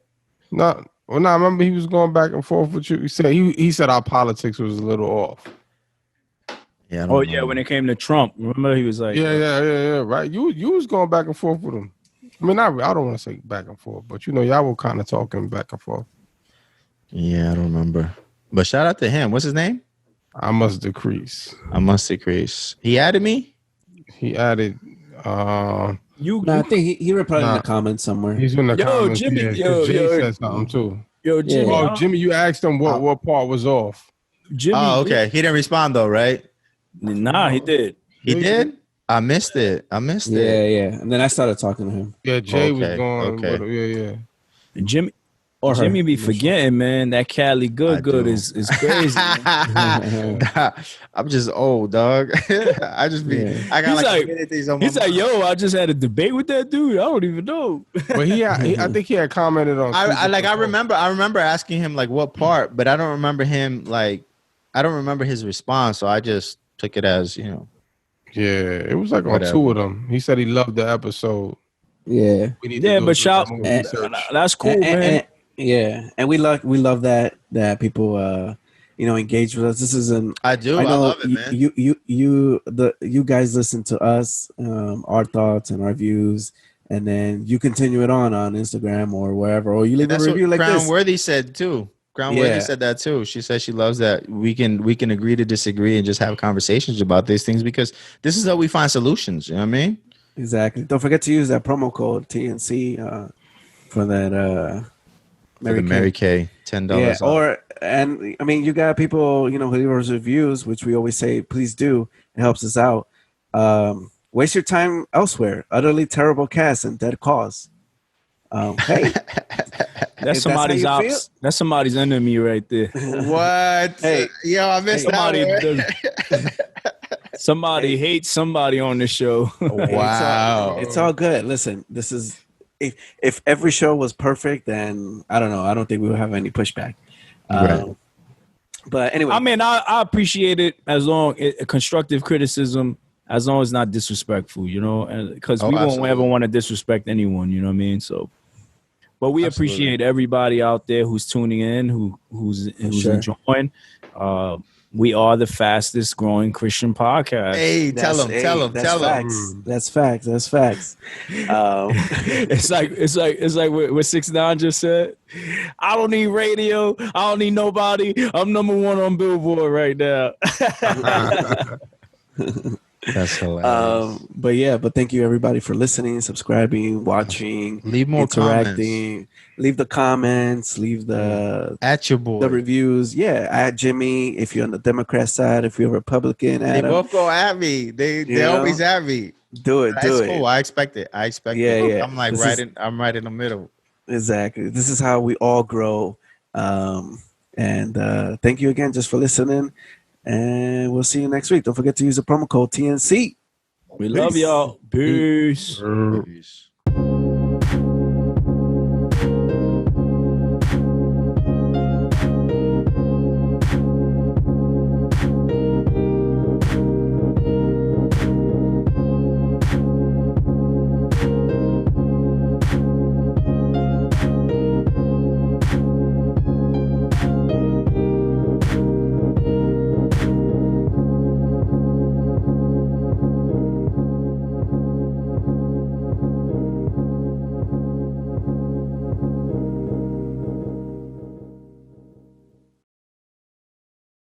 No, well, no. I remember he was going back and forth with you. He said our politics was a little off. Yeah. Yeah, when it came to Trump, remember he was like, yeah, right. You was going back and forth with him. I mean, I don't want to say back and forth, but you know, y'all were kind of talking back and forth. Yeah, I don't remember. But shout out to him. What's his name? I must decrease. He added me? He added I think he replied in the comments somewhere. He's in the comments. Jimmy, Jay said something too. Yo, Jimmy. Oh, Jimmy, you asked him what part was off. Jimmy. Oh, okay. He didn't respond though, right? Nah, he did. He did? I missed it. Yeah. And then I started talking to him. Yeah, Jay was going. Okay. Yeah. Jimmy be forgetting, man. That Cali good is crazy. I'm just old, dog. I just be. Yeah. I got he's like, yo, I just had a debate with that dude. I don't even know. But I think he had commented on. I remember asking him like what part, but I don't remember him like. I don't remember his response, so I just took it as, you know. Yeah, it was like on two of them. He said he loved the episode. Yeah. But shout. That's cool, man. Yeah, and we love that people engage with us. This is I love it, man. You guys listen to us, our thoughts and our views, and then you continue it on Instagram or wherever, or you leave a review like this. Crownworthy said too. Crownworthy said that too. She said she loves that we can agree to disagree and just have conversations about these things because this is how we find solutions. You know what I mean? Exactly. Don't forget to use that promo code TNC for that. Mary Kay, $10 off. And I mean, you got people, who leave us reviews, which we always say, please do. It helps us out. Waste your time elsewhere. Utterly terrible cast and dead cause. Hey, that's somebody's ops. That's somebody's enemy right there. What? Hey, yo, I missed that. Somebody hates somebody on the show. Wow, it's all good. Listen, this is. If every show was perfect, then I don't know. I don't think we would have any pushback. Right. But anyway, I mean, I appreciate it as long as constructive criticism, as long as it's not disrespectful, because we won't ever want to disrespect anyone. You know what I mean? So, but we appreciate everybody out there who's tuning in, who's enjoying. We are the fastest growing Christian podcast. Hey, tell him. That's facts. That's facts. That's facts. It's like what 6ix9ine just said. I don't need radio. I don't need nobody. I'm number one on Billboard right now. That's hilarious. But thank you everybody for listening, subscribing, watching, Leave more interacting. Leave the comments. Leave the at your boy. The reviews. Yeah, at Jimmy. If you're on the Democrat side, if you're a Republican, they both go at me. They always at me. Do it. That's cool. I expect it. Yeah. I'm like I'm right in the middle. Exactly. This is how we all grow. And thank you again just for listening. And we'll see you next week. Don't forget to use the promo code TNC. We love y'all. Peace. Peace.